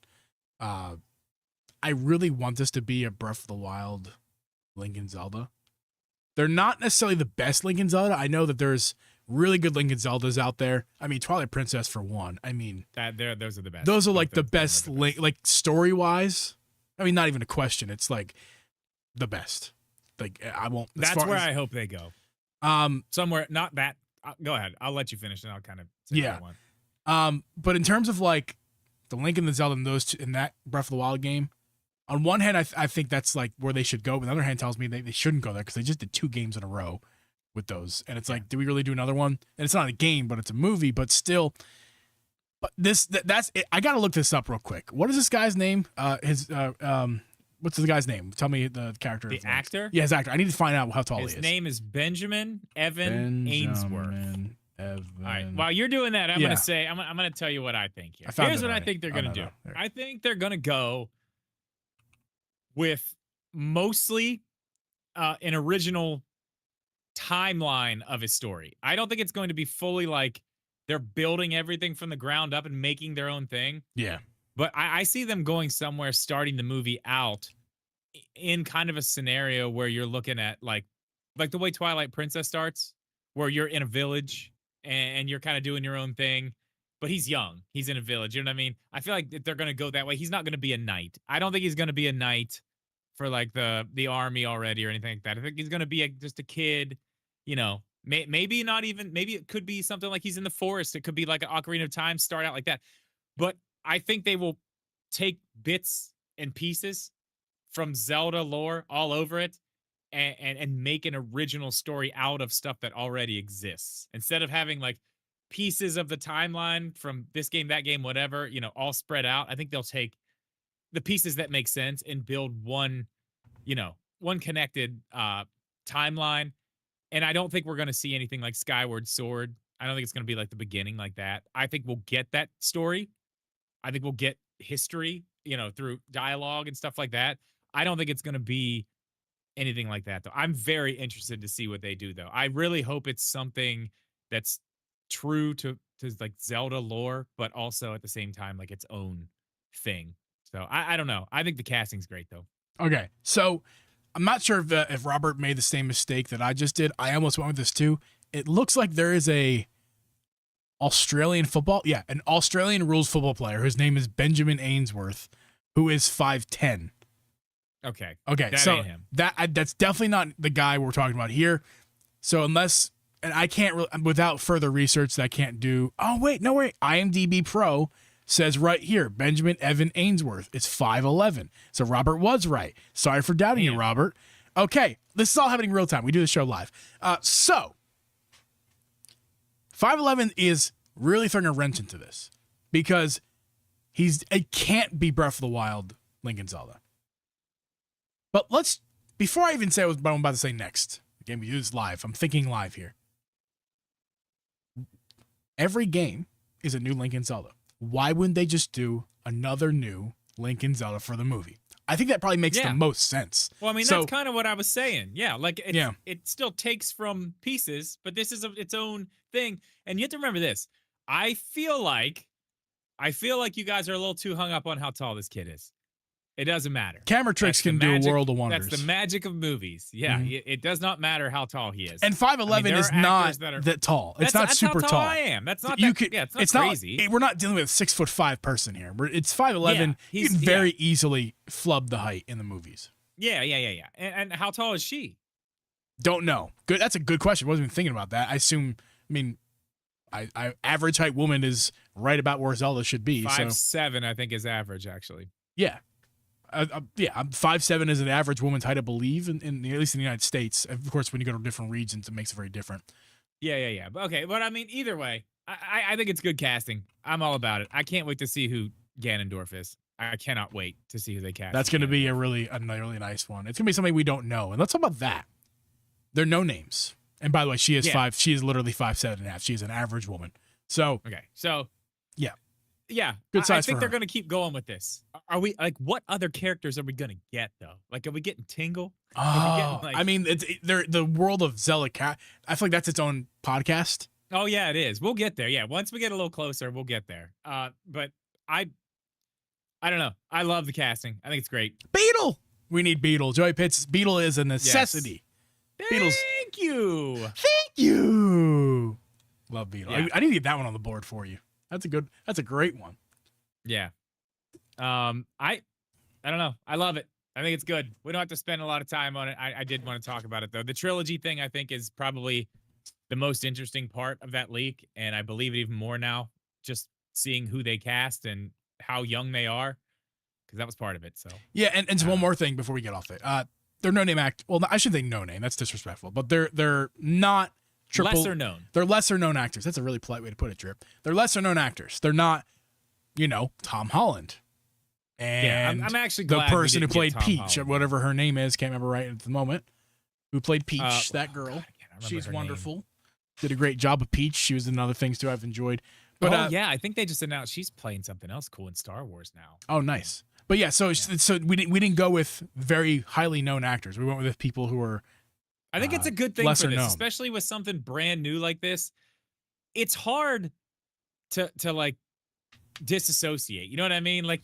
S1: I really want this to be a Breath of the Wild Link and Zelda. They're not necessarily the best Link and Zelda. I know that there's really good Link and Zeldas out there. I mean, Twilight Princess for one. I mean,
S2: those are the best.
S1: Those are like the best Link, like story-wise. I mean, not even a question. It's like the best. Like I won't.
S2: That's where I hope they go. Somewhere, not that. Go ahead. I'll let you finish, and I'll kind of say what I want.
S1: But in terms of like the Link and the Zelda and those two, in that Breath of the Wild game, on one hand, I think that's like where they should go. But the other hand tells me they shouldn't go there because they just did 2 games in a row with those, and it's like, do we really do another one? And it's not a game, but it's a movie. But still, but that's it. I gotta look this up real quick. What is this guy's name? What's the guy's name? Tell me the character.
S2: The actor?
S1: Yeah, his actor. I need to find out how tall he is.
S2: His name is Benjamin Evan Ainsworth.
S1: Evan.
S2: All right. While you're doing that, I'm gonna tell you what I think here. Here's what I think they're gonna do. I think they're gonna go with mostly an original timeline of his story. I don't think it's going to be fully like they're building everything from the ground up and making their own thing.
S1: Yeah.
S2: But I see them going somewhere, starting the movie out in kind of a scenario where you're looking at like the way Twilight Princess starts, where you're in a village and you're kind of doing your own thing, but he's young. He's in a village. You know what I mean? I feel like they're going to go that way. He's not going to be a knight. I don't think he's going to be a knight for like the army already or anything like that. I think he's going to be just a kid, you know, maybe not even, maybe it could be something like he's in the forest. It could be like an Ocarina of Time, start out like that. But I think they will take bits and pieces from Zelda lore all over it and make an original story out of stuff that already exists. Instead of having like pieces of the timeline from this game, that game, whatever, you know, all spread out, I think they'll take the pieces that make sense and build one, you know, one connected timeline. And I don't think we're going to see anything like Skyward Sword. I don't think it's going to be like the beginning like that. I think we'll get that story. I think we'll get history, you know, through dialogue and stuff like that. I don't think it's going to be anything like that, though. I'm very interested to see what they do, though. I really hope it's something that's true to like Zelda lore, but also at the same time, like its own thing. So I don't know. I think the casting's great, though.
S1: Okay. So I'm not sure if Robert made the same mistake that I just did. I almost went with this, too. It looks like there is a Australian football. Yeah, an Australian rules football player whose name is Benjamin Ainsworth, who is 5'10".
S2: Okay.
S1: Okay,
S2: That
S1: so
S2: ain't him.
S1: that's definitely not the guy we're talking about here. So unless, and I can't really, without further research, that I can't do. Oh wait, no wait. IMDb Pro says right here, Benjamin Evan Ainsworth is 5'11". So Robert was right. Sorry for doubting you,
S2: Damn.
S1: Robert. Okay, this is all happening real time. We do the show live. So 5'11" is really throwing a wrench into this because it can't be Breath of the Wild Link and Zelda. But before I even say what I'm about to say next, again, we do this live. I'm thinking live here. Every game is a new Link and Zelda. Why wouldn't they just do another new Link and Zelda for the movie? I think that probably makes the most sense.
S2: Well, I mean,
S1: So-
S2: that's kind of what I was saying. Yeah, like it still takes from pieces, but this is its own thing. And you have to remember this. I feel like you guys are a little too hung up on how tall this kid is. It doesn't matter.
S1: Camera tricks
S2: That's the
S1: can do
S2: magic-
S1: a world of wonders.
S2: That's the magic of movies. Yeah,
S1: Mhm.
S2: it does not matter how tall he is.
S1: And 5'11"
S2: there
S1: is
S2: are
S1: not
S2: actors that are-
S1: that tall. It's
S2: That's-
S1: not
S2: that's
S1: super
S2: how
S1: tall.
S2: I am. That's not
S1: You
S2: that,
S1: could.
S2: yeah, it's not crazy.
S1: We're not dealing with a 6'5" person here. It's 5'11".
S2: Yeah,
S1: You can very easily flub the height in the movies.
S2: Yeah. And how tall is she?
S1: Don't know. Good. That's a good question. Wasn't even thinking about that. I assume. I mean, I average height woman is right about where Zelda should be.
S2: 5'7", I think, is average actually.
S1: Yeah. I'm 5'7" is an average woman's height, I believe, in at least in the United States. Of course, when you go to different regions, it makes it very different.
S2: Yeah. Okay, but I mean, either way, I think it's good casting. I'm all about it. I can't wait to see who Ganondorf is. I cannot wait to see who they cast.
S1: That's going to be a really nice one. It's going to be something we don't know. And let's talk about that. They're no names. And by the way, she is she is literally 5'7.5". She is an average woman. So
S2: okay. So
S1: yeah,
S2: good
S1: size
S2: I think
S1: for
S2: they're
S1: her.
S2: going to keep going with this. Are we like what other characters are we going to get though? Like, are we getting Tingle? Are we getting, like-
S1: I mean, they're the world of Zelda cat. I feel like that's its own podcast.
S2: Oh yeah, it is. We'll get there. Yeah, once we get a little closer, we'll get there. But I don't know. I love the casting. I think it's great.
S1: Beetle. We need Beetle. Joey Pitts. Beetle is a necessity. Beetle's-
S2: Thank you.
S1: Thank you. Love Beetle.
S2: Yeah.
S1: I need to get that one on the board for you. That's a great one.
S2: Yeah. I don't know. I love it. I think it's good. We don't have to spend a lot of time on it. I did want to talk about it though. The trilogy thing I think is probably the most interesting part of that leak, and I believe it even more now. Just seeing who they cast and how young they are, because that was part of it. So
S1: Yeah, and just one more thing before we get off it. They're no name act. Well, I shouldn't say no name. That's disrespectful. But they're not
S2: lesser known.
S1: They're lesser known actors. That's a really polite way to put it, Drip. They're lesser known actors. They're not, Tom Holland. And
S2: I'm actually
S1: the
S2: glad we
S1: person who
S2: didn't get
S1: played
S2: Tom
S1: Peach,
S2: Holland.
S1: or whatever her name is, can't remember right at the moment. Who played Peach? That girl.
S2: God, I can't remember
S1: She's
S2: her name.
S1: wonderful. Did a great job of Peach. she was in other things too I've enjoyed. But
S2: yeah, I think they just announced she's playing something else cool in Star Wars now.
S1: oh, nice. But yeah, so we didn't go with very highly known actors. We went with people who were.
S2: I think it's a good thing for
S1: lesser
S2: this,
S1: known.
S2: especially with something brand new like this. It's hard to like disassociate. You know what I mean? Like,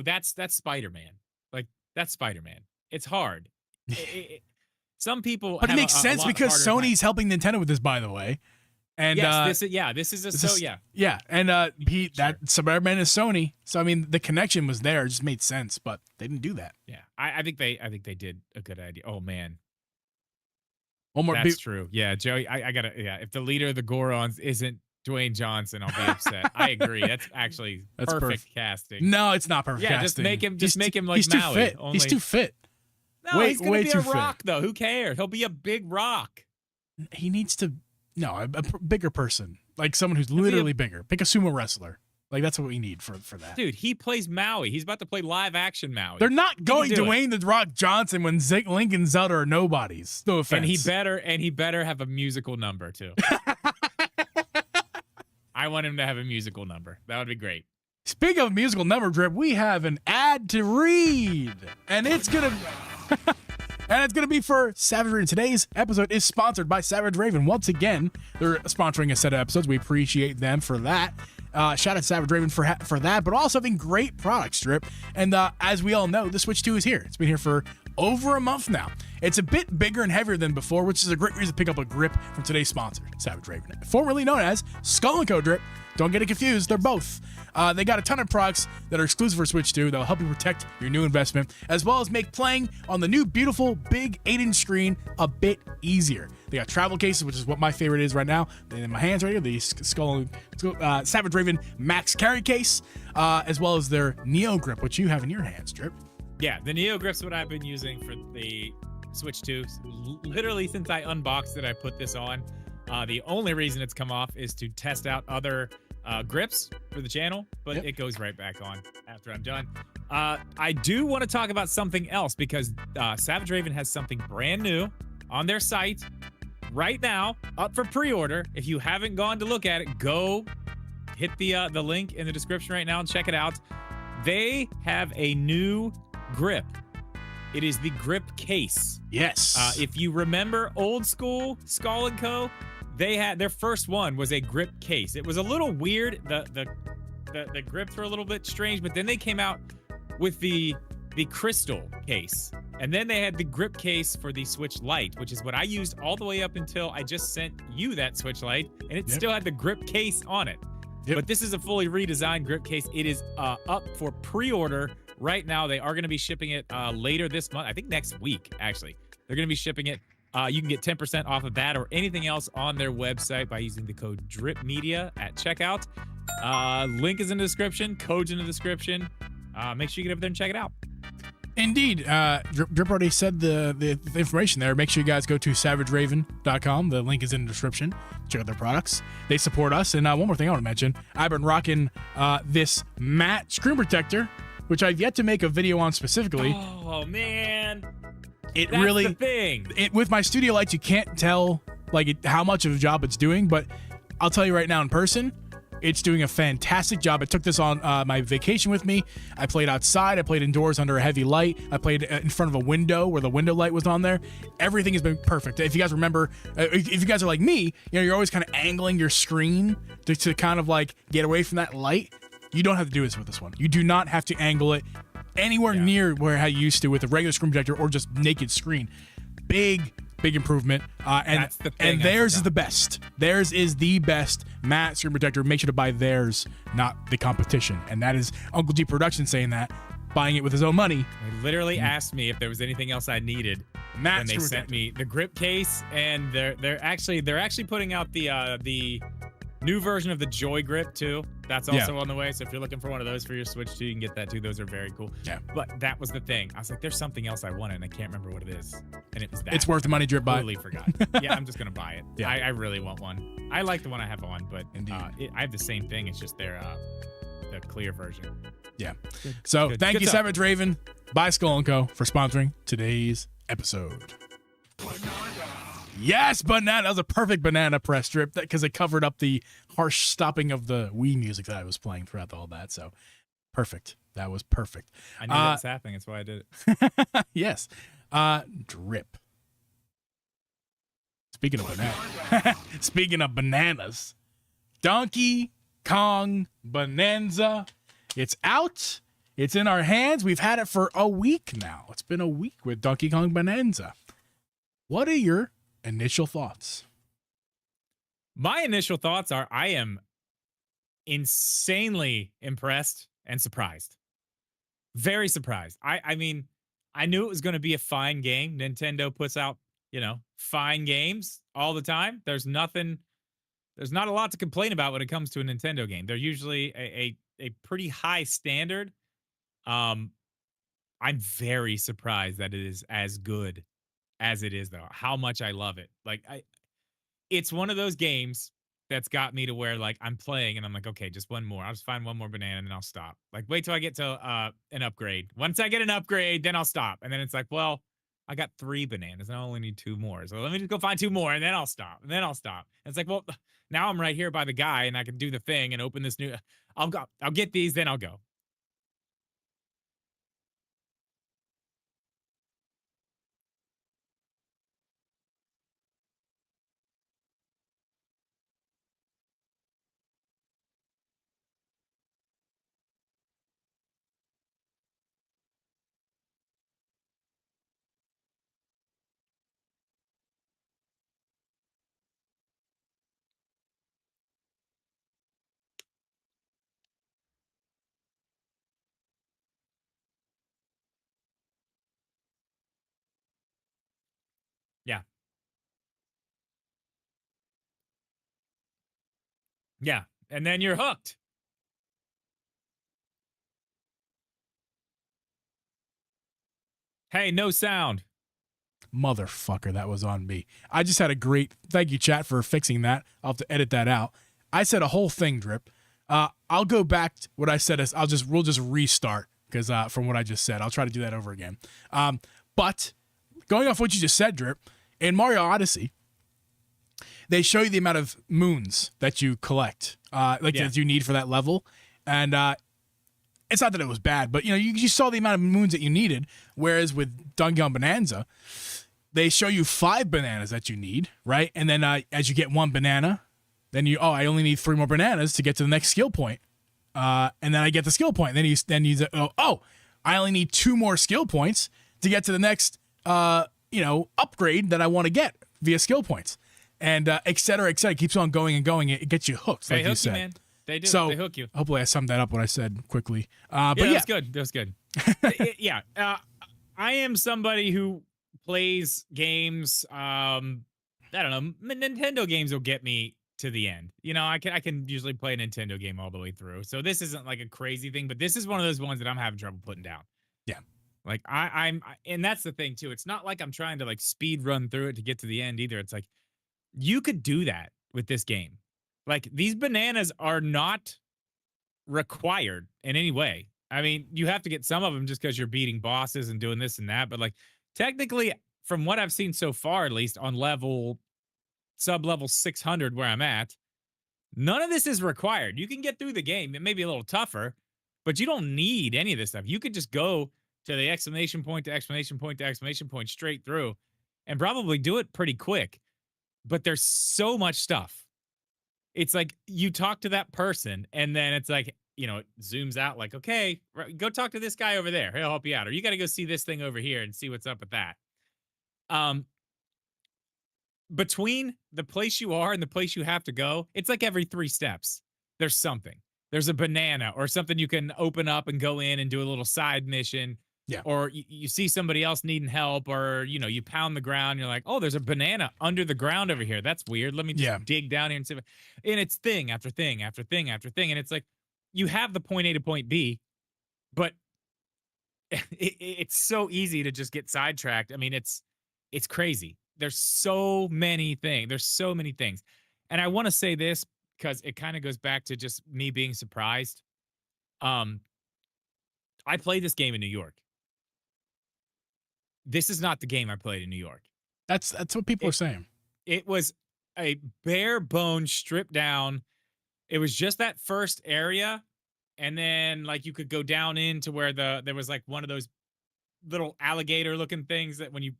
S2: that's Spider-Man. Like, that's Spider-Man. It's hard. Some people.
S1: But it
S2: have
S1: makes
S2: a
S1: sense
S2: lot
S1: because
S2: harder time.
S1: Sony's helping Nintendo with this, by the way. And
S2: Yes, this is
S1: yeah, and that Spider-Man is Sony, so I mean the connection was there, it just made sense, but they didn't do that.
S2: Yeah, I think they did a good idea. Oh man,
S1: One more.
S2: that's true. Yeah, Joey, I gotta. Yeah, if the leader of the Gorons isn't Dwayne Johnson, I'll be upset. I agree. That's actually perfect casting.
S1: No, it's not perfect.
S2: Yeah,
S1: casting.
S2: just make him like
S1: he's too
S2: Maui.
S1: fit.
S2: Only...
S1: He's too fit.
S2: No,
S1: way-
S2: he's gonna
S1: way
S2: be
S1: too
S2: a
S1: fit.
S2: rock though. Who cares? He'll be a big rock.
S1: He needs to. No, a bigger person, like someone who's literally bigger. Pick a sumo wrestler. Like that's what we need for that.
S2: Dude, he plays Maui. He's about to play live action Maui.
S1: They're not going
S2: do it.
S1: Dwayne the Rock Johnson when Link and Zelda are nobodies. No offense.
S2: And he better have a musical number too. I want him to have a musical number. That would be great.
S1: Speaking of musical number, Drip, we have an ad to read, and it's gonna be for Savage Raven. Today's episode is sponsored by Savage Raven. Once again, they're sponsoring a set of episodes. We appreciate them for that. Shout out to Savage Raven for that, but also having great products, Drip. And as we all know, the Switch 2 is here. It's been here for over a month now. It's a bit bigger and heavier than before, which is a great reason to pick up a grip from today's sponsor, Savage Raven. Formerly known as Skull & Co. Drip. Don't get it confused, they're both. They got a ton of products that are exclusive for Switch 2 that will help you protect your new investment, as well as make playing on the new beautiful big 8-inch screen a bit easier. They got travel cases, which is what my favorite is right now. In my hands right here, the Savage Raven Max Carry Case, as well as their Neo Grip, which you have in your hands, Drip.
S2: Yeah, the Neo Grip's what I've been using for the Switch 2. Literally since I unboxed it, I put this on. The only reason it's come off is to test out other grips for the channel, but It goes right back on after I'm done. I do want to talk about something else because Savage Raven has something brand new on their site right now, up for pre-order. If you haven't gone to look at it, go hit the link in the description right now and check it out. They have a new grip. It is the grip case.
S1: Yes.
S2: If you remember old school Skull & Co., they had their first one was a grip case. It was a little weird. The grips were a little bit strange, but then they came out with the crystal case. And then they had the grip case for the Switch Lite, which is what I used all the way up until I just sent you that Switch Lite, and it still had the grip case on it. But this is a fully redesigned grip case. It is up for pre-order right now. They are going to be shipping it later this month. I think next week, actually. They're going to be shipping it. You can get 10% off of that or anything else on their website by using the code DRIPMedia at checkout. Link is in the description. Code's in the description. Make sure you get over there and check it out.
S1: Indeed. Drip already said the information there. Make sure you guys go to savageraven.com. The link is in the description. Check out their products. They support us. And one more thing I want to mention. I've been rocking this matte screen protector, which I've yet to make a video on specifically.
S2: Oh, man.
S1: That's
S2: really the thing.
S1: With my studio lights, you can't tell how much of a job it's doing, but I'll tell you right now in person, it's doing a fantastic job. I took this on my vacation with me. I played outside. I played indoors under a heavy light. I played in front of a window where the window light was on there. Everything has been perfect. If you guys remember, if you guys are like me, you're always kind of angling your screen to kind of get away from that light. You don't have to do this with this one. You do not have to angle it anywhere near where how you used to with a regular screen protector or just naked screen. Big improvement. And theirs is the best. Theirs is the best matte screen protector. Make sure to buy theirs, not the competition. And that is Uncle G Productions saying that, buying it with his own money.
S2: They literally asked me if there was anything else I needed.
S1: Matte
S2: and they sent me the grip case, and they're actually putting out the new version of the Joy Grip too. That's also on the way. So if you're looking for one of those for your Switch 2, you can get that too. Those are very cool.
S1: Yeah.
S2: But that was the thing. I was like, there's something else I wanted, and I can't remember what it is. And it was that.
S1: It's worth the money, Drip. Buy.
S2: Totally forgot. Yeah, I'm just gonna buy it. Yeah. I really want one. I like the one I have on, but I have the same thing. It's just their the clear version.
S1: Yeah. So thank you, Savage Raven, by Skull & Co. for sponsoring today's episode. Yes, banana. That was a perfect banana press, Drip, because it covered up the harsh stopping of the Wii music that I was playing throughout all that. So perfect. That was perfect.
S2: I knew that was happening. That's why I did it.
S1: Yes. Drip. Speaking of bananas, Donkey Kong Bananza. It's out. It's in our hands. We've had it for a week now. It's been a week with Donkey Kong Bananza. What are your initial thoughts?
S2: My initial thoughts are I am insanely impressed and surprised. Very surprised. I mean, I knew it was going to be a fine game. Nintendo puts out, fine games all the time. There's not a lot to complain about when it comes to a Nintendo game. They're usually a pretty high standard. I'm very surprised that it is as good as it is, though. How much I love it. It's one of those games that's got me to where I'm playing and I'm like, okay, just one more. I'll just find one more banana and then I'll stop. Wait till I get to an upgrade. Once I get an upgrade, then I'll stop. And then it's like, well, I got 3 bananas and I only need 2 more. So let me just go find 2 more and then I'll stop. And then I'll stop. And it's like, well, now I'm right here by the guy and I can do the thing and open this new. I'll get these, then I'll go. Yeah, and then you're hooked. Hey, no sound.
S1: Motherfucker, that was on me. I just had a great thank you, chat, for fixing that. I'll have to edit that out. I said a whole thing, Drip. I'll go back to what I said. We'll just restart because from what I just said, I'll try to do that over again. But going off what you just said, Drip, in Mario Odyssey, they show you the amount of moons that you collect, that you need for that level, and it's not that it was bad, but you saw the amount of moons that you needed. Whereas with Donkey Kong Bonanza, they show you 5 bananas that you need, right? And then as you get 1 banana, then I only need 3 more bananas to get to the next skill point. And then I get the skill point. Then you I only need 2 more skill points to get to the next upgrade that I want to get via skill points. And et cetera, et cetera. It keeps on going and going. It gets you hooked, like you said.
S2: Man. They do.
S1: So
S2: they hook you.
S1: Hopefully I summed that up what I said quickly. But
S2: that's good. That's good. I am somebody who plays games. I don't know. Nintendo games will get me to the end. I can usually play a Nintendo game all the way through. So this isn't like a crazy thing, but this is one of those ones that I'm having trouble putting down.
S1: Yeah.
S2: Like and that's the thing too. It's not like I'm trying to like speed run through it to get to the end either. It's like you could do that with this game. Like, these bananas are not required in any way. I mean, you have to get some of them just because you're beating bosses and doing this and that. But, like, technically, from what I've seen so far, at least on sub-level 600 where I'm at, none of this is required. You can get through the game. It may be a little tougher, but you don't need any of this stuff. You could just go to the exclamation point to exclamation point to exclamation point straight through and probably do it pretty quick. But there's so much stuff. It's like you talk to that person and then it's like, it zooms out like, okay, go talk to this guy over there. He'll help you out. Or you got to go see this thing over here and see what's up with that. Between the place you are and the place you have to go, it's like every 3 steps, there's something. There's a banana or something you can open up and go in and do a little side mission.
S1: Yeah.
S2: Or you see somebody else needing help, or you pound the ground. You're like, oh, there's a banana under the ground over here. That's weird. Let me just dig down here and see. And it's thing after thing after thing after thing, and it's like you have the point A to point B, but it's so easy to just get sidetracked. I mean, it's crazy. There's so many things. And I want to say this because it kind of goes back to just me being surprised. I played this game in New York. This is not the game I played in New York.
S1: That's what people are saying.
S2: It was a bare bones stripped down. It was just that first area, and then like you could go down into where there was like one of those little alligator looking things that when you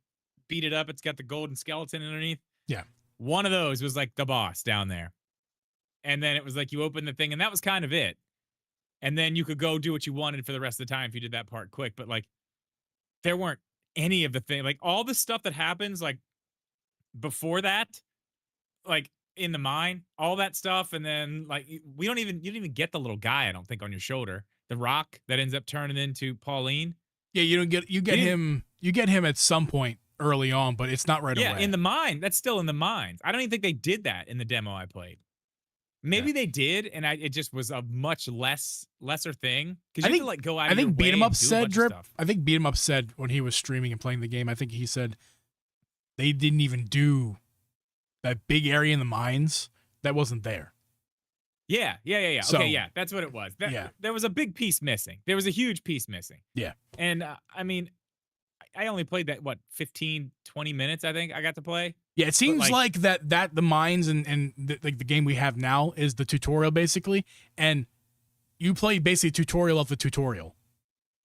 S2: beat it up, it's got the golden skeleton underneath.
S1: Yeah.
S2: One of those was like the boss down there. And then it was like you open the thing, and that was kind of it. And then you could go do what you wanted for the rest of the time if you did that part quick. But like there weren't any of the thing, like all the stuff that happens like before that, like in the mine, all that stuff. And then like you don't even get the little guy, I don't think, on your shoulder, the rock that ends up turning into Pauline.
S1: Yeah, you get him at some point early on, but it's not right away.
S2: Yeah, in the mine. That's still in the mines. I don't even think they did that in the demo I played. Maybe they did, and it just was a much lesser thing. Because you have to like go out. I think
S1: Beat 'em Up said, Drip. I think Beat 'em Up said when he was streaming and playing the game, I think he said they didn't even do that big area in the mines that wasn't there.
S2: Yeah.
S1: So,
S2: okay, yeah, that's what it was. There was a big piece missing. There was a huge piece missing.
S1: Yeah.
S2: And I mean, I only played that 15, 20 minutes. I think I got to play.
S1: Yeah, it seems like that the mines and the game we have now is the tutorial basically, and you play basically tutorial of the tutorial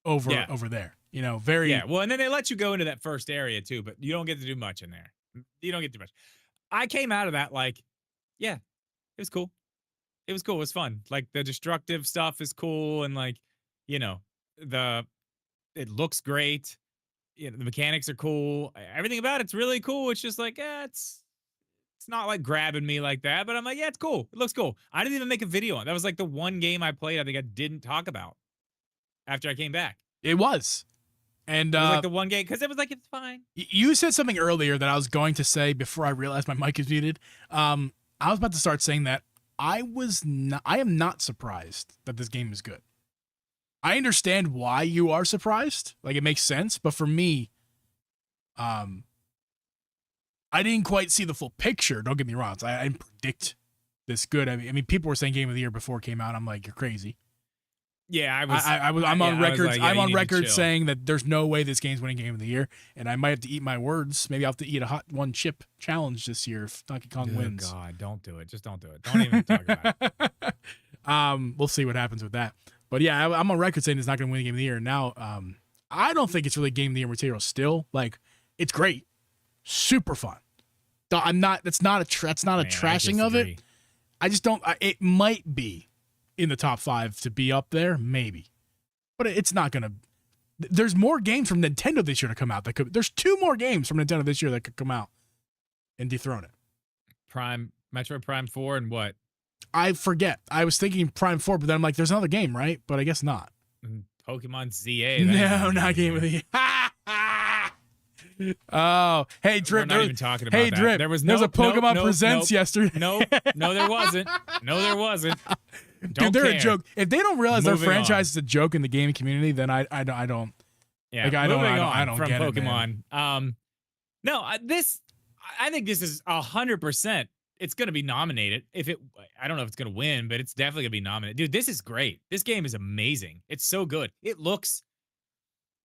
S1: over there. Very
S2: Well, and then they let you go into that first area too, but you don't get to do much in there. You don't get to do much. I came out of that like, yeah, it was cool. It was cool. It was fun. Like the destructive stuff is cool, and like, it looks great. The mechanics are cool. Everything about it's really cool. It's just like, it's not like grabbing me like that, but I'm like, yeah, it's cool. It looks cool. I didn't even make a video on it. That was like the one game I played I think I didn't talk about after I came back.
S1: It was. And
S2: it was like the one game because it was like, it's fine.
S1: You said something earlier that I was going to say before I realized my mic is muted. I was about to start saying that I am not surprised that this game is good. I understand why you are surprised. Like, it makes sense. But for me, I didn't quite see the full picture. Don't get me wrong. So I didn't predict this good. I mean, people were saying Game of the Year before it came out. I'm like, you're crazy.
S2: Yeah,
S1: I'm on record.
S2: Like, yeah,
S1: I'm on record
S2: chill.
S1: saying that there's no way this game's winning Game of the Year, and I might have to eat my words. Maybe I'll have to eat a hot one chip challenge this year if Donkey Kong wins.
S2: God, don't do it. Just don't do it. Don't even talk about it.
S1: We'll see what happens with that. But yeah, I'm on record saying it's not going to win the Game of the Year. Now, I don't think it's really Game of the Year material. Still, like, it's great, super fun. That's not a trashing of it. I just don't. It might be in the top 5 to be up there, maybe, but it's not gonna. There's more games from Nintendo this year to come out. There's 2 more games from Nintendo this year that could come out and dethrone it.
S2: Metroid Prime 4 and what?
S1: I forget. I was thinking Prime 4, but then I'm like, there's another game, right? But I guess not.
S2: Pokemon ZA.
S1: No, not Game of the Year. Oh, hey Drip.
S2: We're not even talking about that.
S1: Drip.
S2: There was
S1: a Pokemon Presents yesterday.
S2: No, there wasn't. No, there wasn't.
S1: Dude, they're a joke. If they don't realize their franchise
S2: on.
S1: is a joke in the gaming community, then I don't.
S2: Yeah,
S1: like, I don't
S2: from
S1: get
S2: Pokemon.
S1: It, man.
S2: No, I think this is 100%. It's going to be nominated. I don't know if it's going to win, but it's definitely going to be nominated. Dude, this is great. This game is amazing. It's so good.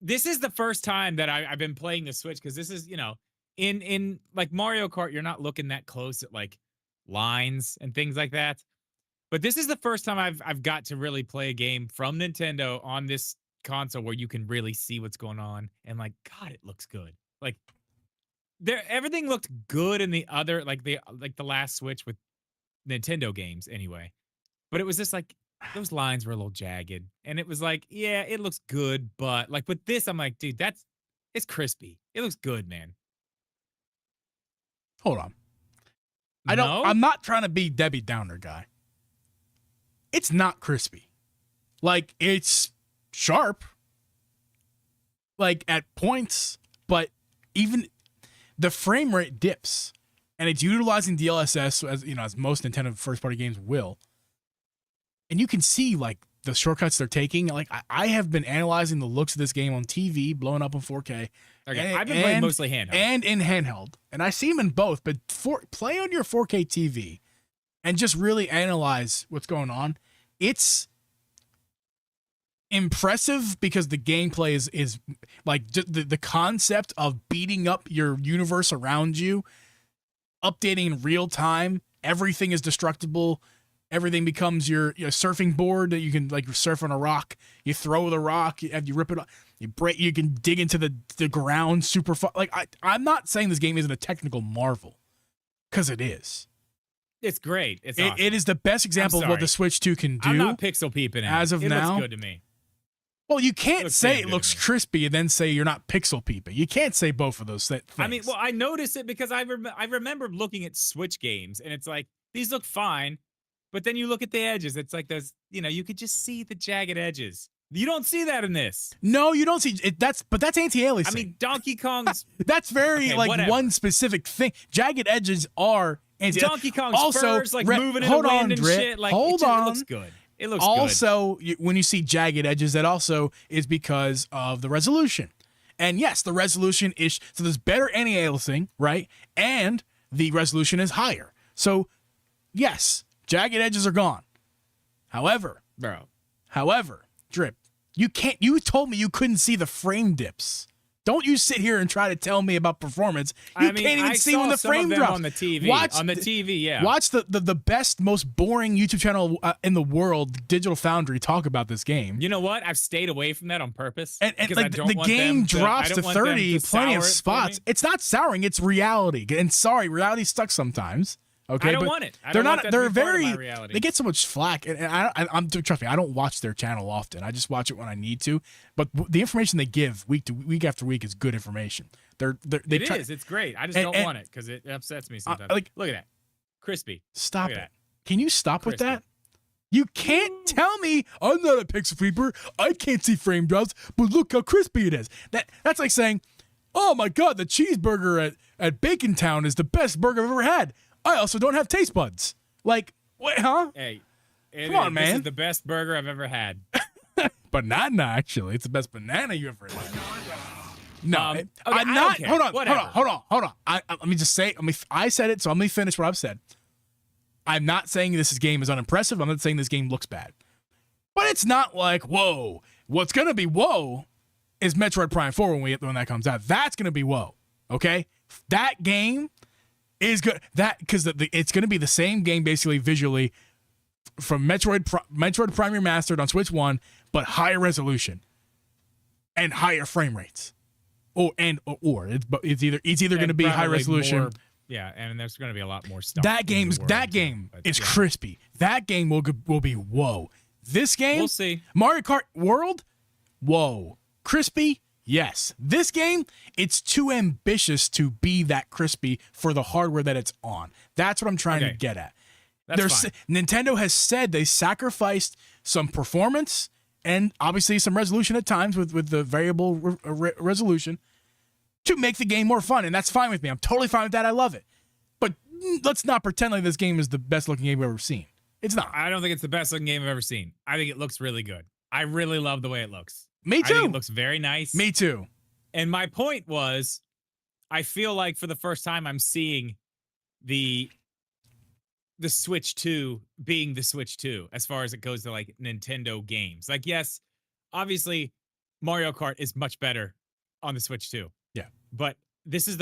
S2: This is the first time that I've been playing the Switch, because this is, in like Mario Kart, you're not looking that close at like lines and things like that. But this is the first time I've got to really play a game from Nintendo on this console where you can really see what's going on, and like, God, it looks good. Like, everything looked good in the other, like the last Switch with Nintendo games anyway. But it was just like, those lines were a little jagged, and it was like, yeah, it looks good, but like with this, I'm like, dude, it's crispy. It looks good, man.
S1: Hold on. I'm not trying to be Debbie Downer guy. It's not crispy. Like, it's sharp, like at points, but even the frame rate dips, and it's utilizing DLSS as most Nintendo first party games will. And you can see like the shortcuts they're taking. Like, I have been analyzing the looks of this game on TV, blowing up on 4K.
S2: Okay, I've been playing mostly handheld.
S1: And in handheld. And I see them in both, but play on your 4K TV and just really analyze what's going on. It's impressive because the gameplay is like the concept of beating up your universe around you, updating in real time. Everything is destructible. Everything becomes your surfing board that you can like surf on a rock. You throw the rock, you rip it off, you break. You can dig into the ground super fun. Like, I'm not saying this game isn't a technical marvel, because it is.
S2: It's great. It's awesome.
S1: It is the best example of what the Switch 2 can do.
S2: I'm not pixel peeping
S1: as of now.
S2: It looks good to me.
S1: Well, you can't say it looks crispy and then say you're not pixel peeping. You can't say both of those things.
S2: I mean, well, I noticed it because I remember looking at Switch games, and it's like, these look fine. But then you look at the edges. It's like those, you could just see the jagged edges. You don't see that in this.
S1: No, you don't see it. But that's anti-aliasing.
S2: I mean, Donkey Kong's.
S1: That's very one specific thing. Jagged edges are anti-aliasing.
S2: Donkey Kong's furs like moving in the wind and shit. Like, it looks good. It looks good.
S1: Also, when you see jagged edges, that also is because of the resolution. And yes, the resolution is so there's better anti-aliasing, right? And the resolution is higher. So yes. Jagged edges are gone. However, Drip, you told me you couldn't see the frame dips. Don't you sit here and try to tell me about performance. You can't even see when the frame drops.
S2: On the TV. Yeah.
S1: Watch the best, most boring YouTube channel in the world, Digital Foundry, talk about this game.
S2: You know what? I've stayed away from that on purpose.
S1: And like the game drops to 30, plenty of spots. It's not souring, it's reality. And sorry, reality sucks sometimes. Okay,
S2: I don't want it.
S1: They get so much flack, and I'm trust me, I don't watch their channel often. I just watch it when I need to. But the information they give week after week is good information.
S2: It's great. I just don't want it because it upsets me sometimes. Look at that, crispy.
S1: Stop it. Can you stop with that? You can't tell me I'm not a pixel peeper. I can't see frame drops, but look how crispy it is. That's like saying, oh my God, the cheeseburger at Bacon Town is the best burger I've ever had. I also don't have taste buds. Like, Wait, huh?
S2: Hey,
S1: Come on,
S2: this
S1: man.
S2: is the best burger I've ever had.
S1: Banana, actually. It's the best banana you ever had. No,
S2: Okay,
S1: I'm
S2: I
S1: not.
S2: don't care.
S1: Hold on,
S2: Whatever.
S1: hold on. Let me just say, I said it, so let me finish what I've said. I'm not saying this game is unimpressive. I'm not saying this game looks bad. But it's not like, whoa. What's going to be whoa is Metroid Prime 4 when that comes out. That's going to be whoa, okay? That game is good. Because it's going to be the same game, basically, visually, from Metroid Prime Remastered on Switch 1, but higher resolution and higher frame rates. It's either going to be high resolution.
S2: More, yeah, and there's going to be a lot more stuff.
S1: That game is crispy. That game will be whoa. This game,
S2: we'll see.
S1: Mario Kart World, whoa. Crispy, yes. This game, it's too ambitious to be that crispy for the hardware that it's on. That's what I'm trying to get at.
S2: That's fine.
S1: Nintendo has said they sacrificed some performance and obviously some resolution at times with the variable resolution to make the game more fun, and that's fine with me. I'm totally fine with that. I love it. But let's not pretend like this game is the best looking game we've ever seen. It's not.
S2: I don't think it's the best looking game I've ever seen. I think it looks really good. I really love the way it looks.
S1: Me too.
S2: I think it looks very nice.
S1: Me too.
S2: And my point was, I feel like for the first time I'm seeing the Switch 2 being the Switch 2 as far as it goes to like Nintendo games. Like, yes, obviously Mario Kart is much better on the Switch 2.
S1: Yeah.
S2: But this is